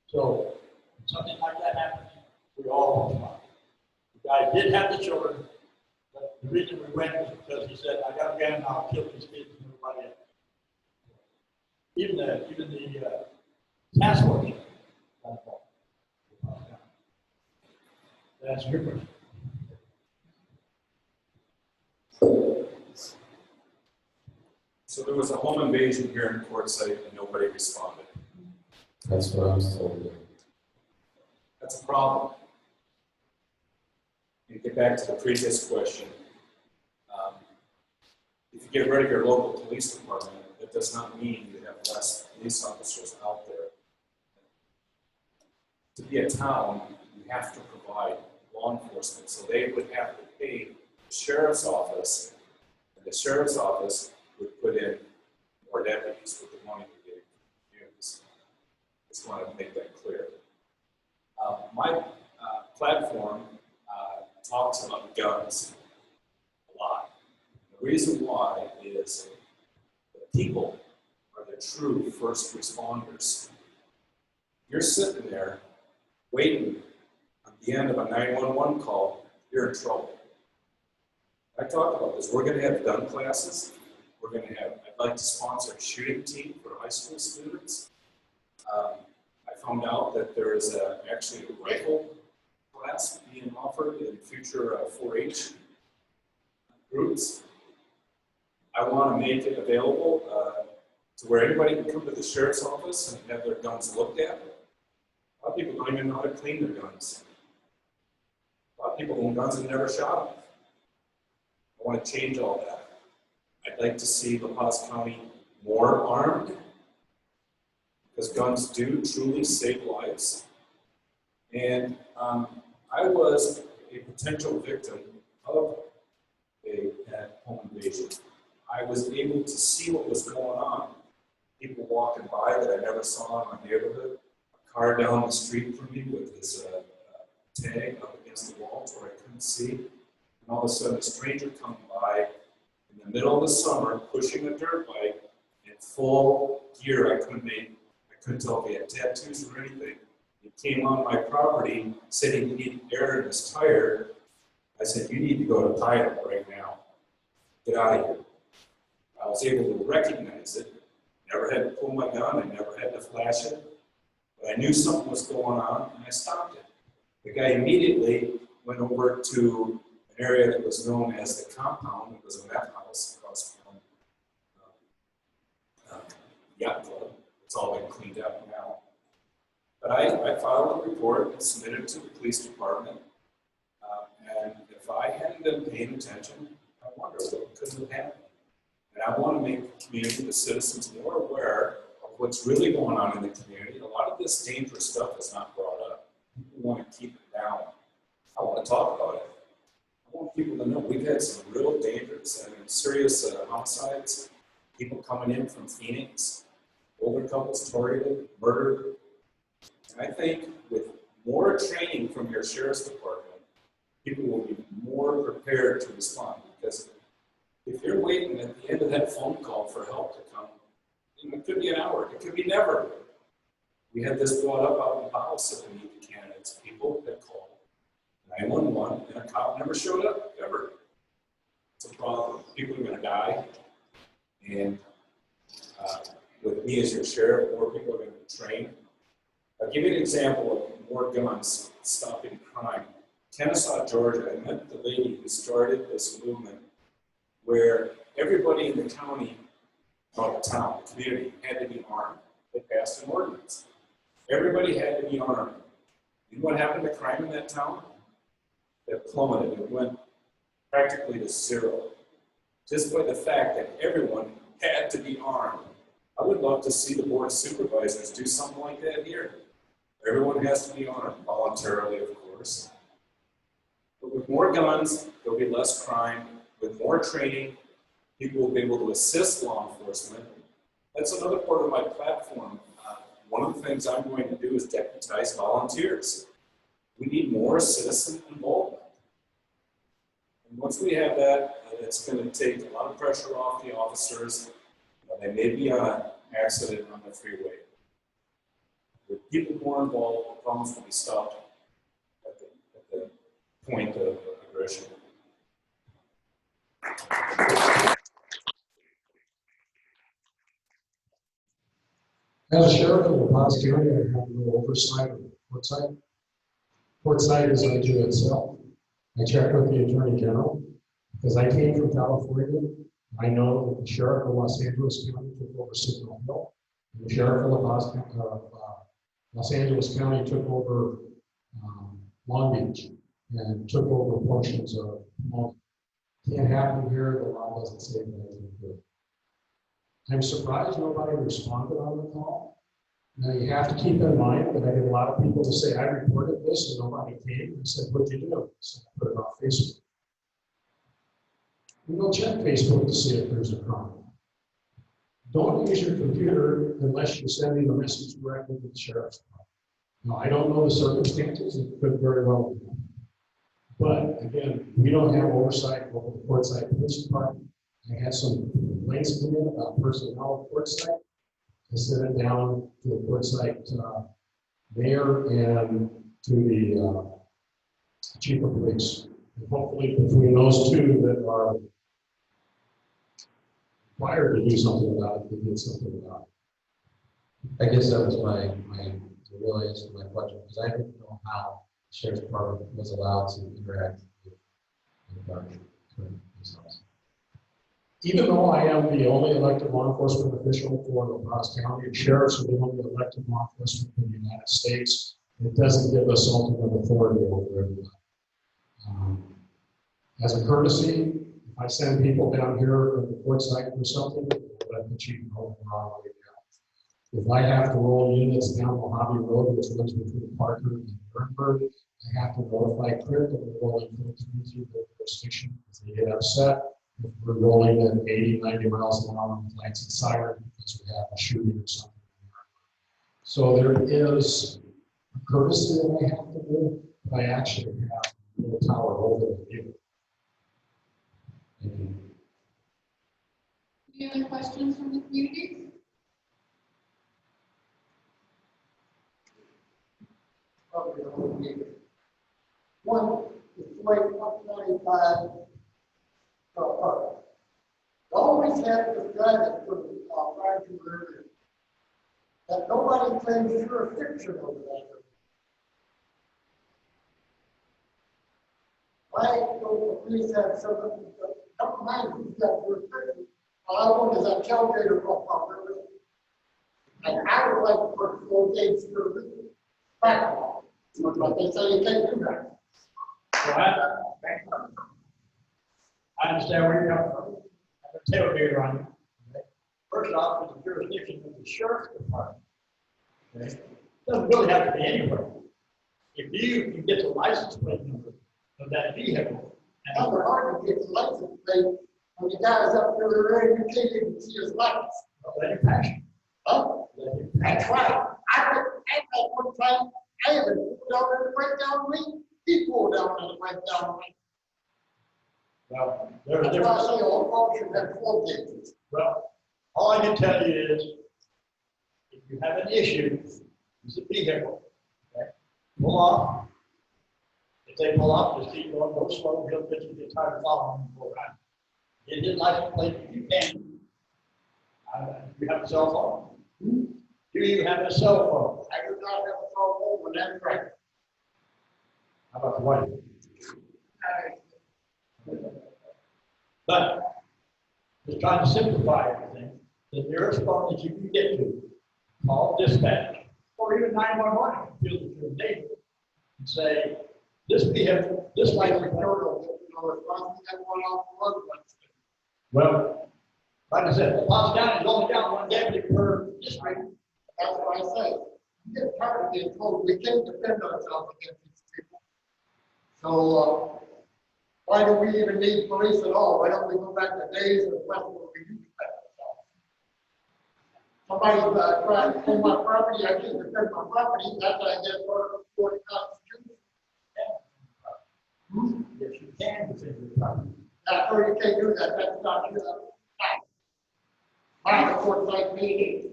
So, when something like that happens, we all respond. The guy did have the children, but the reason we went was because he said, I got a gun and I'll kill these kids and everybody else. Even the task force. That's your question. So there was a home invasion here in Quartzsite and nobody responded. That's what I was told. That's a problem. And get back to the previous question. If you get rid of your local police department, that does not mean you have less police officers out there. To be a town, you have to provide law enforcement. So they would have to pay the sheriff's office, and the sheriff's office would put in more deputies with the money we gave to communities. Just want to make that clear. My platform talks about guns a lot. The reason why is the people are the true first responders. You're sitting there waiting on the end of a 911 call, you're in trouble. I talked about this. We're going to have gun classes. We're going to have, I'd like to sponsor a shooting team for high school students. I found out that there is actually a rifle class being offered in future 4-H groups. I want to make it available to where anybody can come to the sheriff's office and have their guns looked at. A lot of people don't even know how to clean their guns. A lot of people own guns and never shot them. I want to change all that. I'd like to see LaPaz County more armed, because guns do truly save lives. And I was a potential victim of a home invasion. I was able to see what was going on. People walking by that I never saw in my neighborhood. A car down the street from me with this tag up against the wall where I couldn't see. And all of a sudden, a stranger comes by in the middle of the summer, pushing a dirt bike in full gear. I couldn't tell if he had tattoos or anything. He came on my property, saying he needed air in his tire. I said, you need to go to title right now. Get out of here. I was able to recognize it. Never had to pull my gun. I never had to flash it. But I knew something was going on, and I stopped it. The guy immediately went over to an area that was known as the compound. It was a meth house across from yacht club. It's all been cleaned up now. But I filed a report and submitted it to the police department. And if I hadn't been paying attention, I wonder what could have happened. And I want to make the community, the citizens, more aware of what's really going on in the community. A lot of this dangerous stuff is not brought up. People want to keep it down. I want to talk about it. I want people to know we've had some real dangerous and serious homicides. People coming in from Phoenix, older couples targeted, murdered. And I think with more training from your sheriff's department, people will be more prepared to respond. Because if you're waiting at the end of that phone call for help to come, it could be an hour, it could be never. We had this brought up out in Powell at the meet the candidates. People that called 911 and a cop never showed up, ever. It's a problem. People are going to die. And with me as your sheriff, more people are going to be trained. I'll give you an example of more guns stopping crime. Kennesaw, Georgia, I met the lady who started this movement where everybody in the county, not the town, the community, had to be armed. They passed an ordinance. Everybody had to be armed. You know what happened to crime in that town? It plummeted. It went practically to zero. Just by the fact that everyone had to be armed. I would love to see the board of supervisors do something like that here. Everyone has to be armed, voluntarily, of course. But with more guns, there'll be less crime. With more training, people will be able to assist law enforcement. That's another part of my platform. One of the things I'm going to do is deputize volunteers. We need more citizen involvement. And once we have that, it's going to take a lot of pressure off the officers. They may be on an accident on the freeway. With people more involved, the problems will be stopped at the point of aggression. As a sheriff of LaPaz County, I have no oversight of Quartzsite. Quartzsite is unto itself. I checked with the Attorney General because I came from California. I know that the sheriff of Los Angeles County took over Signal Hill, and the sheriff of Los Angeles County took over Long Beach and took over portions of Mullen. Can't happen here. The law doesn't say that I can do it. I'm surprised nobody responded on the call. Now you have to keep in mind that I get a lot of people to say, I reported this and nobody came. I said, what'd you do? I said, I put it on Facebook. You go check Facebook to see if there's a crime. Don't use your computer unless you're sending a message directly to the sheriff's department. Now, I don't know the circumstances. It could very well be. But again, we don't have oversight over the Quartzsite Police Department. I had some complaints come in about personnel at Quartzsite. I sent it down to the Quartzsite mayor and to the chief of police. And hopefully between those two that are required to do something about it, they did something about it. I guess that was my the real answer to my question, because I didn't know how the sheriff's department was allowed to interact with themselves. Even though I am the only elected law enforcement official for LaPaz County, and sheriffs are the only elected law enforcement in the United States, it doesn't give us ultimate authority over everyone. As a courtesy, if I send people down here to the Quartzsite for something, let the chief know we're on our way down. If I have to roll units down Mojave Road, which runs between Parker and Nuremberg, I have to notify CRIT that we're rolling through the jurisdiction because they get upset. If we're rolling at 80, 90 miles an hour with lights and siren because we have a shooting or something. So there is a courtesy that I have to do, but I actually have no power over the vehicle. Any other questions from the community? One, it's like 195. Always had this guy that was right to earlier. That nobody claims jurisdiction over that. Why don't the police have something? Don't mind who's got jurisdiction. All I want is that tailgater off our river. And I would like to put 4 gates for the back off. But they say you can't do that. I understand where you're coming from. I have a tailgater on you. Okay? First off, it's the jurisdiction of the sheriff's department. Okay? It doesn't really have to be anywhere. If you can get the license plate number of that vehicle, And it's hard to get the license plate when the guy's up there already, you can't even see his lights. let him pass you. Huh? Let him pass That's right. I one time, I had to pull down in the breakdown lane. He pulled down in the breakdown lane. Well, there's a That's why I difference. say all cars should have 4 gates. Well, all I can tell you is, if you have an issue, use a vehicle, okay? Pull off. If they pull off, just keep going, go slow, he'll get you get tired of following them, go around. Get his license plate if you can. You have a cell phone, You even have a cell phone. I do not have a cell phone when I'm driving. How about the wife? But just trying to simplify everything, the nearest phone that you can get to, call dispatch, or even 911, if you feel that you're a neighbor, and say, this vehicle, this Like light the report. turtle, you know, if I went off the road, Well, Like I said, LaPaz County is only down one deputy per district. that's what I say. You get tired of being told we can't defend ourselves against these people. So, why do we even need police at all? Why don't we go back to days of when we used to defend ourselves? Somebody's trying to pull my property, I can't defend my property, that's why I get for the Constitution. Yes, you can defend your property. Or you can't do that, that's not true. By the Quartzsite meeting.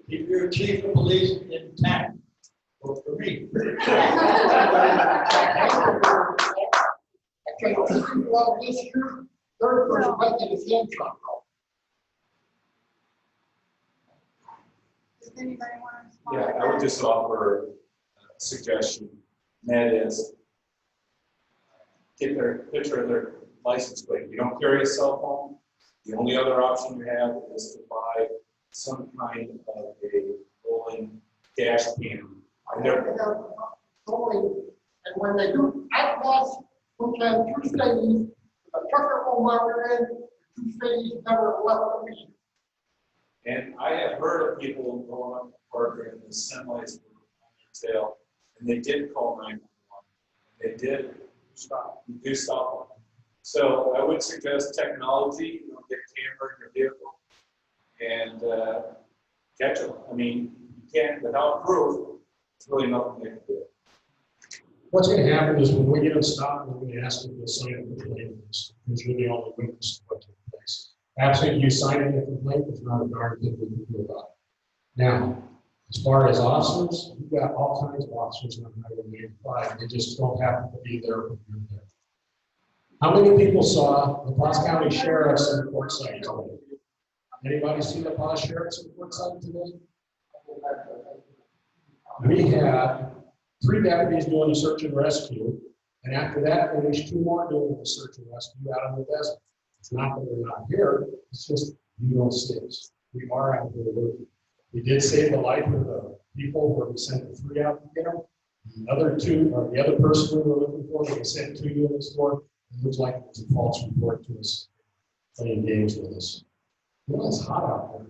Keep your chief of police intact. Vote for me. Okay, well, this year, third person might get his hand chopped off. Does anybody want to respond? Yeah, I would just offer a suggestion, and that is get their picture of their license plate. You don't carry a cell phone. The only other option you have is to buy some kind of a rolling dash cam. And they're, And when they do, I lost, we can two cities, a trucker on my end, two cities never left me. and I have heard of people going up to Parker and the semis were on their tail, and they did call 911. They did stop. You do stop them. So I would suggest technology. You know, get a camera in your vehicle and catch them. I mean, you can't without proof. It's really nothing they can do. what's going to happen is when we get them stopped, we're going to ask them to sign a complaint, because you're the only witness to what took place. Absent you signing a complaint, there's not a darn thing we can do about it. Now, as far as officers, you've got all kinds of officers on Highway 95. They just don't happen to be there when you're there. How many people saw the LaPaz County Sheriffs in Quartzsite today? Anybody see the LaPaz Sheriffs in Quartzsite today? We had 3 deputies doing a search and rescue, and after that, there was 2 more doing a search and rescue out in the desert. It's not that we're not here, it's just you don't see us. We are out there working. We did save the life of the people where we sent the 3 out to get them. The other 2, or the other person we were looking for, we sent 2 units for. It looks like it was a false report to us, playing games with us. Well, it's hot out there.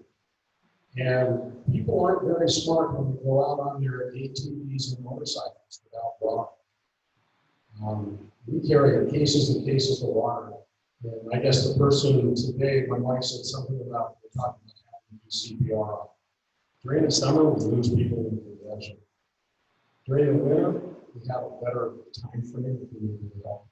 And people aren't very smart when they go out on their ATVs and motorcycles without water. We carry cases and cases of water. And I guess the person today, my wife said something about, we're talking about having to do CPR. During the summer, we lose people in the desert. During the winter, we have a better time frame if we need help.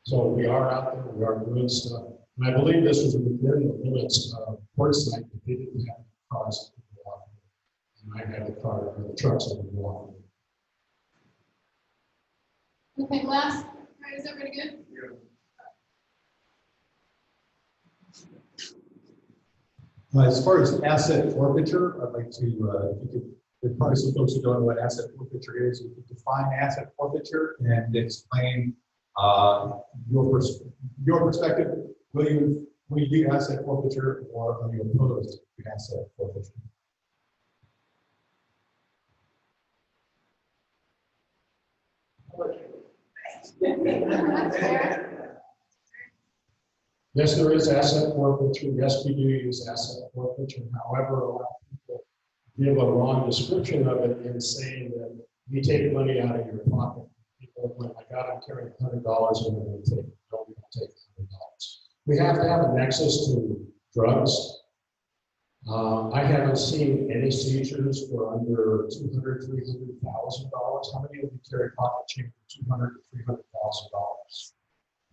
So we are out there, we are doing stuff. And I believe this was within the limits of Quartzsite, but they didn't have cars that could go off. And I had the car, or the trucks that would go off. Okay, last, all right, is everybody good? As far as asset forfeiture, I'd like to, if you could, there's probably some folks who don't know what asset forfeiture is. You could define asset forfeiture and explain your perspective. Will you do asset forfeiture, or are you opposed to asset forfeiture? Yes, there is asset forfeiture. Yes, we do use asset forfeiture. However, a lot of people give a wrong description of it in saying that we take money out of your pocket. People, when I got, I'm carrying $100 and I'm going to take it. No, we don't take $100. We have to have a nexus to drugs. I haven't seen any seizures for under $200,000, $300,000. How many of you carry pocket change for $200,000 to $300,000?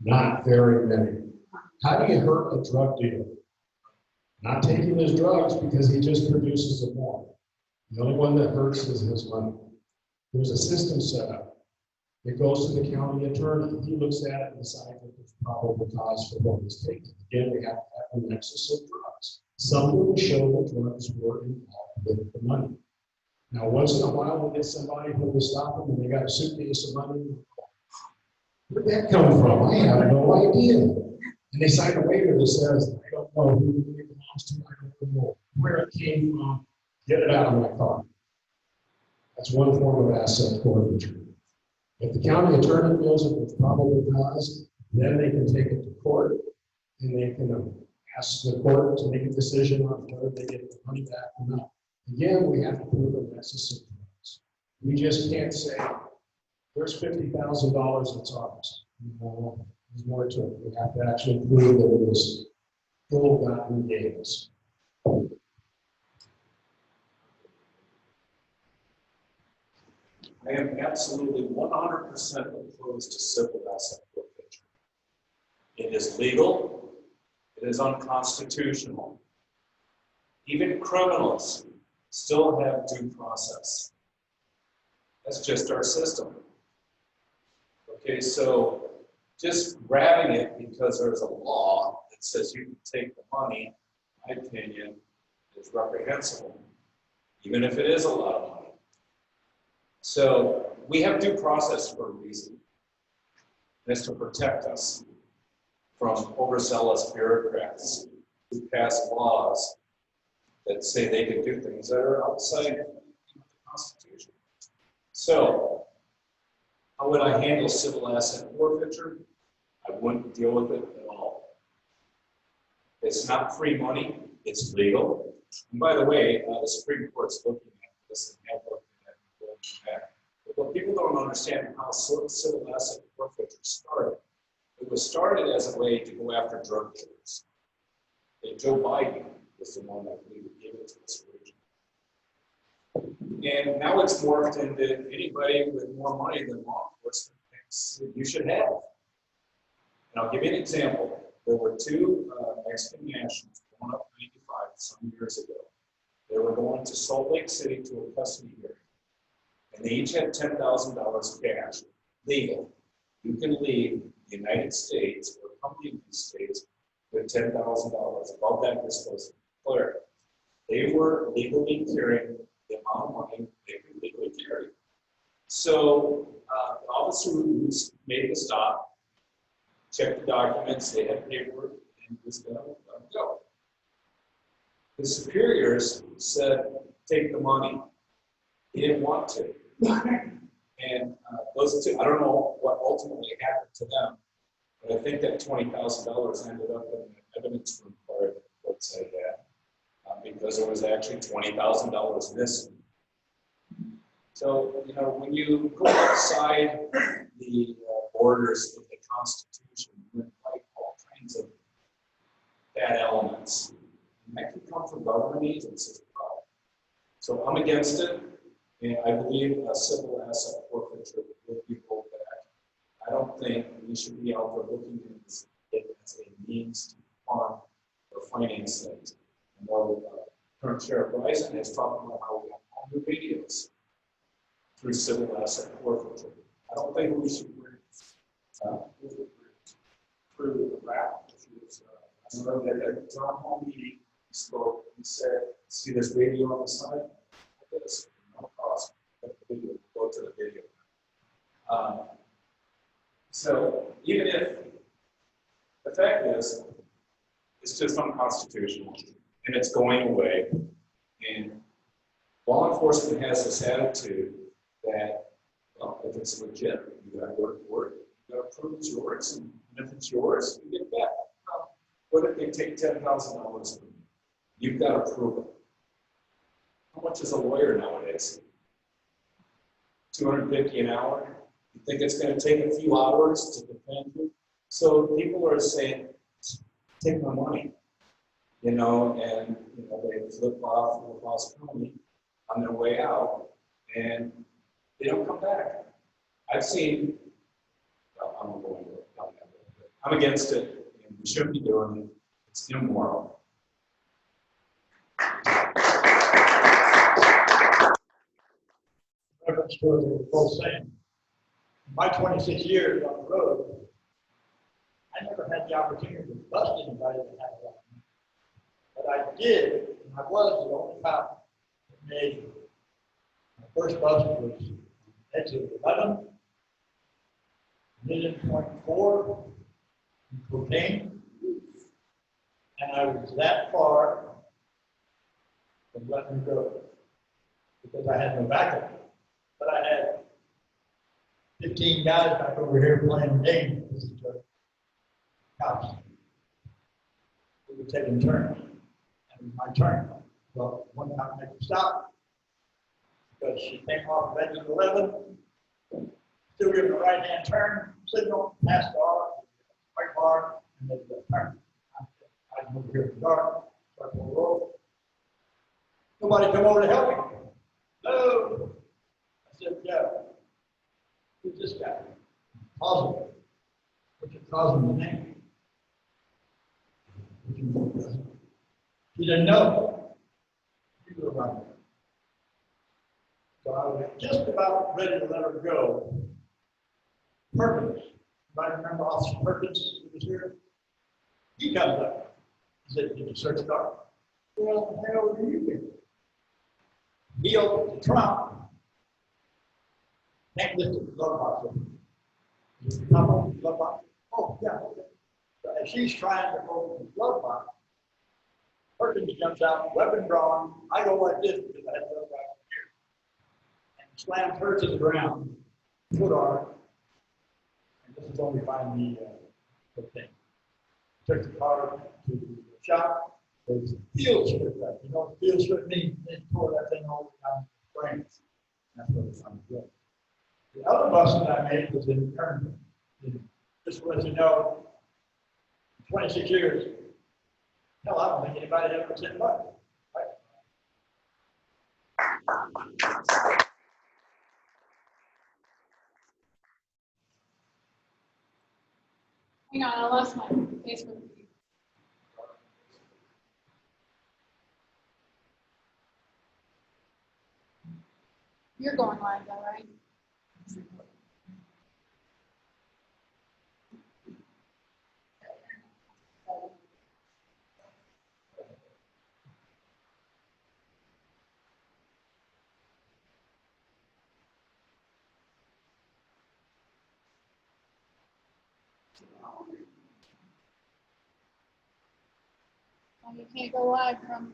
Not very many. How do you hurt a drug dealer? Not taking his drugs, because he just produces it more. The only one that hurts is his money. There's a system set up. It goes to the county attorney. He looks at it and decides if there's probable cause for what was taken. Again, we have to have a nexus of drugs. Something will show that drugs were involved with the money. Now, once in a while, we'll get somebody who will stop them and they got a suitcase of money. Where'd that come from? I have no idea. And they sign a waiver that says, I don't know who the money belongs to, I don't know where it came from, get it out of my car. That's one form of asset forfeiture. If the county attorney feels that there's probable cause, then they can take it to court and they can ask the court to make a decision on whether they get the money back or not. Again, we have to prove a nexus of drugs. We just can't say, there's $50,000 that's ours. No, there's more to it. We have to actually prove that it was ill-gotten gains. I am absolutely 100% opposed to civil asset forfeiture. It is legal. It is unconstitutional. Even criminals still have due process. That's just our system. Okay, so just grabbing it because there's a law that says you can take the money, in my opinion, is reprehensible, even if it is a lot of money. So we have due process for a reason. And it's to protect us from overzealous bureaucrats who pass laws that say they can do things that are outside the Constitution. So, how would I handle civil asset forfeiture? I wouldn't deal with it at all. It's not free money, it's legal. And by the way, the Supreme Court's looking at this and have looked at it going back. But what people don't understand is how civil asset forfeiture started. It was started as a way to go after drug dealers. And Joe Biden was the one that we gave it to this region. And now it's morphed into anybody with more money than law enforcement thinks you should have. And I'll give you an example. There were two Mexican nationals going up 95 some years ago. They were going to Salt Lake City to a custody hearing. And they each had $10,000 cash, legal. You can leave the United States or come to the United States with $10,000. Above that, you're supposed to declare it. They were legally carrying the amount of money they could legally carry. So the officer who made the stop, checked the documents, they had paperwork, and was going to let them go. The superiors said, take the money. He didn't want to. And those two, I don't know what ultimately happened to them, but I think that $20,000 ended up in the evidence room where the court said that, because there was actually $20,000 missing. So, you know, when you go outside the borders of the Constitution, you invite all kinds of bad elements. And that can come from government agencies as well. So I'm against it, and I believe a civil asset forfeiture will be rolled back. I don't think we should be out there looking at it as a means to fund or finance things. I know current Sheriff Bryson has talked about how we have all new radios through civil asset forfeiture. I don't think we should bring through the rap issues. I know that at the town hall meeting, he spoke, he said, see this radio on the side? Like this, no cost. Go to the video. So even if the fact is, it's just unconstitutional and it's going away, and law enforcement has this attitude that, well, if it's legit, you got to work for it, you got to prove it's yours, and if it's yours, you get it back. Well, what if they take $10,000 from you? You've got to prove it. How much is a lawyer nowadays? $250 an hour? You think it's going to take a few hours to defend you? So people are saying, take my money, you know, and you know, they flip off LaPaz County on their way out, and they don't come back. I've seen, well, I'm against it, and we shouldn't be doing it. It's immoral. Reference to what they were both saying. In my 26 years on the road, I never had the opportunity to bust anybody that had a lot of money. But I did, and I was the only cop that made my first bust was exit 11, $1.4 million in cocaine, and I was that far from letting go because I had no backup. But I had 15 guys back over here playing games with each other. Cops. We were taking turns. And it was my turn. Well, one cop made me stop because she came off of exit 11, still giving a right-hand turn, signal, passed off, white bar, and made the turn. I moved here in the dark, started on the road. Nobody come over to help me. No. I said, yeah. Who's this guy? Positive. What you call him the name? He didn't know. He was around. So I was just about ready to let her go. Perkins. Anybody remember Officer Perkins who was here? He comes up. He said, did you search the car? Well, what the hell do you do? He opened the trunk. Can't lift the glove box open. Is it top of the glove box? Oh, yeah. Okay. So as she's trying to open the glove box, Perkins jumps out, weapon drawn. I go like this because I had the glove box here. And slams her to the ground, foot on her. And this is when we find the thing. Took the car to the shop. There's field strip that. You know what field strip means? They tore that thing all down the frames. That's what it's on the The other bus that I made was in Kernville. Just to let you know, 26 years, hell, I don't think anybody ever said much. Right? Hang on, I lost my Facebook feed. You're going live though, right? Oh, you can't go live from.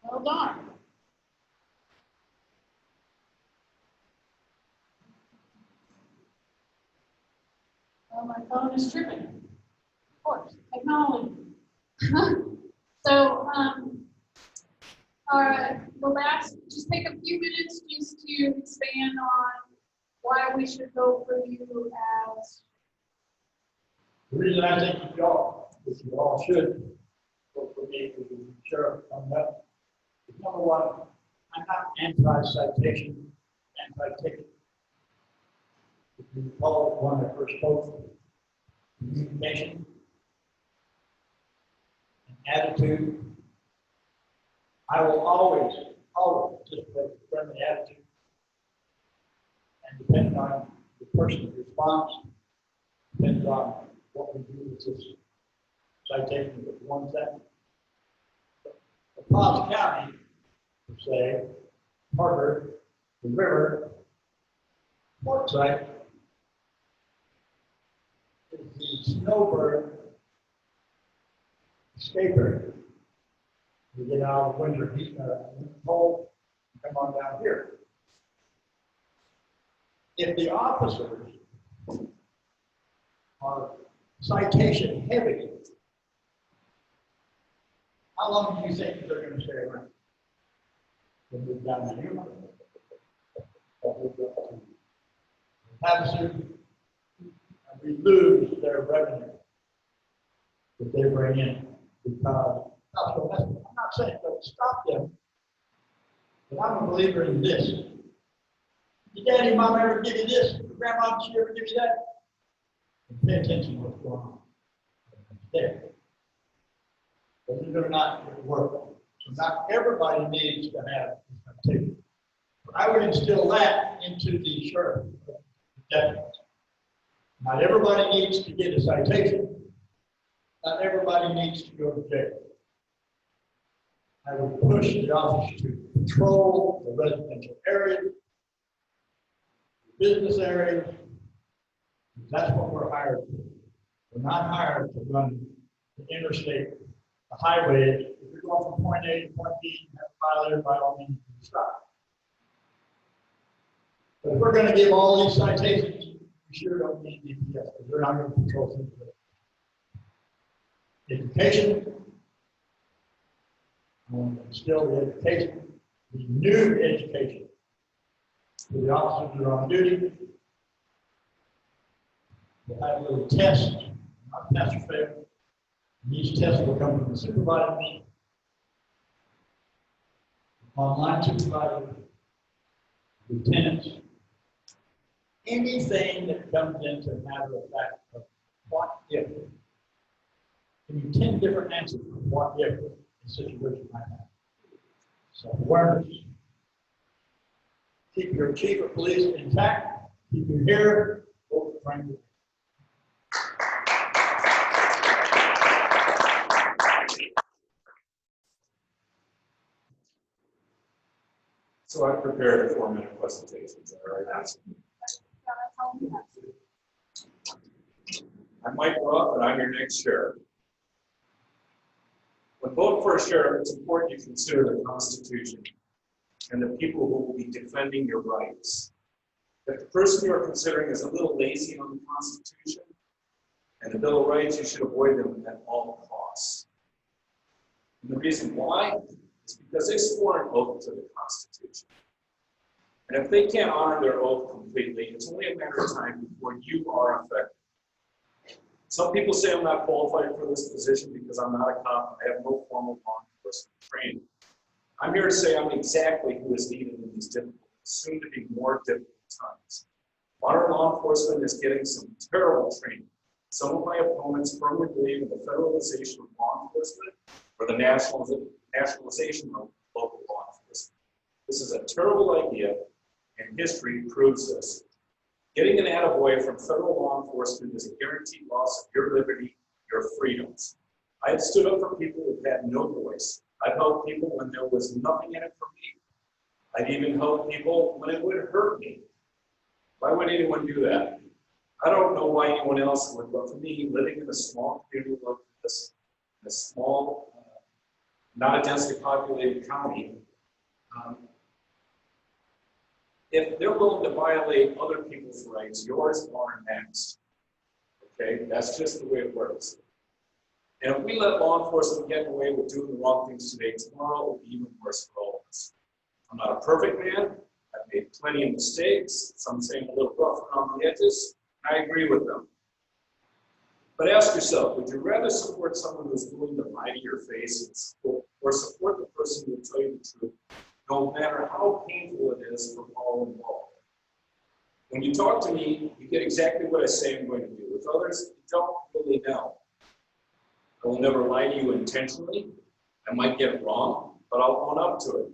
Well done. Well, my phone is tripping. Of course, technology. So, LaPaz, just take a few minutes just to expand on why we should vote for you as. The reason I think you all should vote for me for the sheriff on that is number one, I'm not anti-citation, anti-ticket. If you recall when I first spoke, communication, and attitude. I will always just have a friendly attitude. And depending on the person's response, depends on what we do with this citation with one thing. LaPaz County, per se, Parker, the river, Quartzsite is the snowbird escape area. You get out of the winter heat, cold, come on down here. If the officers are citation heavy, how long do you think they're going to stay around? They move down the river. moved up to Havasu, and we lose their revenue that they bring in because I'm not saying don't stop them, but I'm a believer in this. Did daddy, mom ever give you this? Did grandma, did she ever give you that? And pay attention to what's going on. There. Believe it or not, it works. So not everybody needs to have this activity. But I would instill that into the sheriff. Definitely. Not everybody needs to get a citation. Not everybody needs to go to jail. I would push the officers to patrol the residential areas, the business areas. That's what we're hired for. We're not hired to run the interstate, the highways. If you're going from point A to point B, you have to file there, by all means, stop. But if we're going to give all these citations, we sure don't need DPS because they're not going to control things. Education. Still the education, the new education for the officers that are on duty. We'll have a little test, not pass or fail. These tests will come from the supervisors, online supervisors, lieutenants, anything that comes into a matter of fact of what if. Give you 10 different answers for what if the situation might happen. Self-awareness. Keep your chief of police intact. Keep your hair over Frank. So I prepared a 4-minute presentation. Is that all right? I'm Mike Roth, and I'm your next sheriff. When voting for a sheriff, it's important you consider the Constitution and the people who will be defending your rights. If the person you are considering is a little lazy on the Constitution and the Bill of Rights, you should avoid them at all costs. And the reason why is because they swore an oath to the Constitution. And if they can't honor their oath completely, it's only a matter of time before you are affected. Some people say I'm not qualified for this position because I'm not a cop and I have no formal law enforcement training. I'm here to say I'm exactly who is needed in these difficult, soon to be more difficult times. Modern law enforcement is getting some terrible training. Some of my opponents firmly believe in the federalization of law enforcement or the nationalization of local law enforcement. This is a terrible idea, and history proves this. Getting an attaboy from federal law enforcement is a guaranteed loss of your liberty, your freedoms. I have stood up for people who had no voice. I've helped people when there was nothing in it for me. I've even helped people when it would hurt me. Why would anyone do that? I don't know why anyone else would, but for me, living in a small community like this, in a small, not a densely populated county, if they're willing to violate other people's rights, yours are next. Okay, that's just the way it works. And if we let law enforcement get away with doing the wrong things today, tomorrow it will be even worse for all of us. I'm not a perfect man. I've made plenty of mistakes. Some say I'm a little rough around the edges. I agree with them. But ask yourself, would you rather support someone who's willing to lie to your face or support the person who will tell you the truth, no matter how painful it is for all involved? When you talk to me, you get exactly what I say I'm going to do. With others, you don't really know. I will never lie to you intentionally. I might get it wrong, but I'll own up to it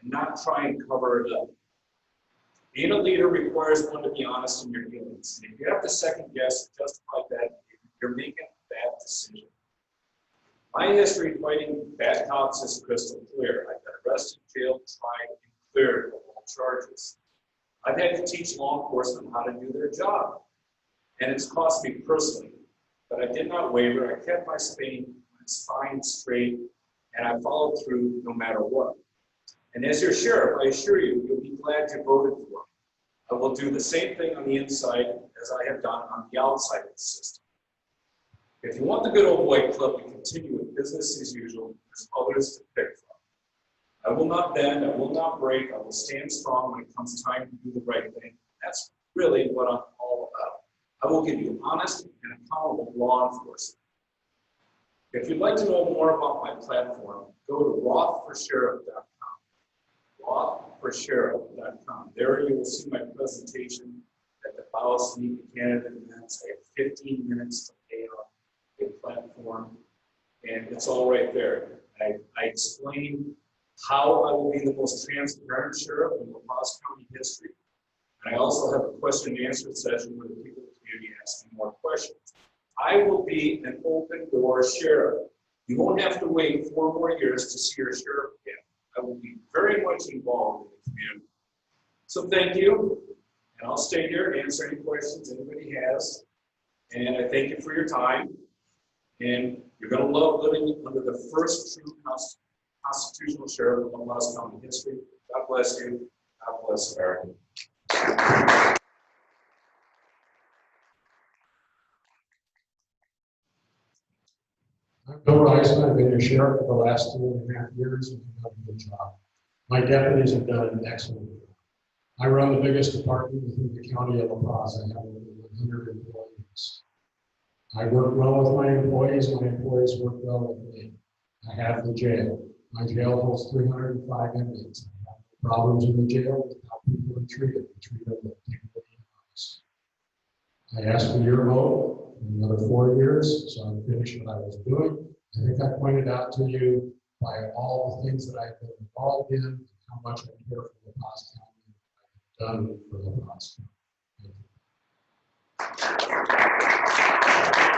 and not try and cover it up. Being a leader requires one to be honest in your dealings. And if you have to second guess or justify that, you're making a bad decision. My history fighting bad cops is crystal clear. I've been arrested, jailed, tried, and cleared of all charges. I've had to teach law enforcement how to do their job, and it's cost me personally. But I did not waver. I kept my spine straight, and I followed through no matter what. And as your sheriff, I assure you, you'll be glad you voted for me. I will do the same thing on the inside as I have done on the outside of the system. If you want the good old white club to continue with business as usual, there's others to pick from. I will not bend, I will not break, I will stand strong when it comes time to do the right thing. That's really what I'm all about. I will give you honest and accountable law enforcement. If you'd like to know more about my platform, go to rothforsheriff.com. rothforsheriff.com. There you will see my presentation at the LaPaz Meet the Candidate events. I have 15 minutes to pay off a platform, and it's all right there. I explain how I will be the most transparent sheriff in LaPaz County history. And I also have a question and answer session where the people in the community ask me more questions. I will be an open door sheriff. You won't have to wait 4 more years to see your sheriff again. I will be very much involved in the community. So thank you, and I'll stay here and answer any questions anybody has. And I thank you for your time. And you're going to love living under the first true constitutional sheriff of LaPaz County history. God bless you. God bless America. I'm Bill Reisman. I've been your sheriff for the last 2.5 years and you've done a good job. My deputies have done an excellent job. I run the biggest department within the county of LaPaz. I have over 100 employees. I work well with my employees work well with me. I have the jail. My jail holds 305 inmates. I have no problems in the jail with how people are treated. We treat them with dignity and honest. I asked for your vote for another 4 years, so I'm finished what I was doing. I think I pointed out to you by all the things that I've been involved in, and how much I care for LaPaz County, I've done for LaPaz County. Thank you.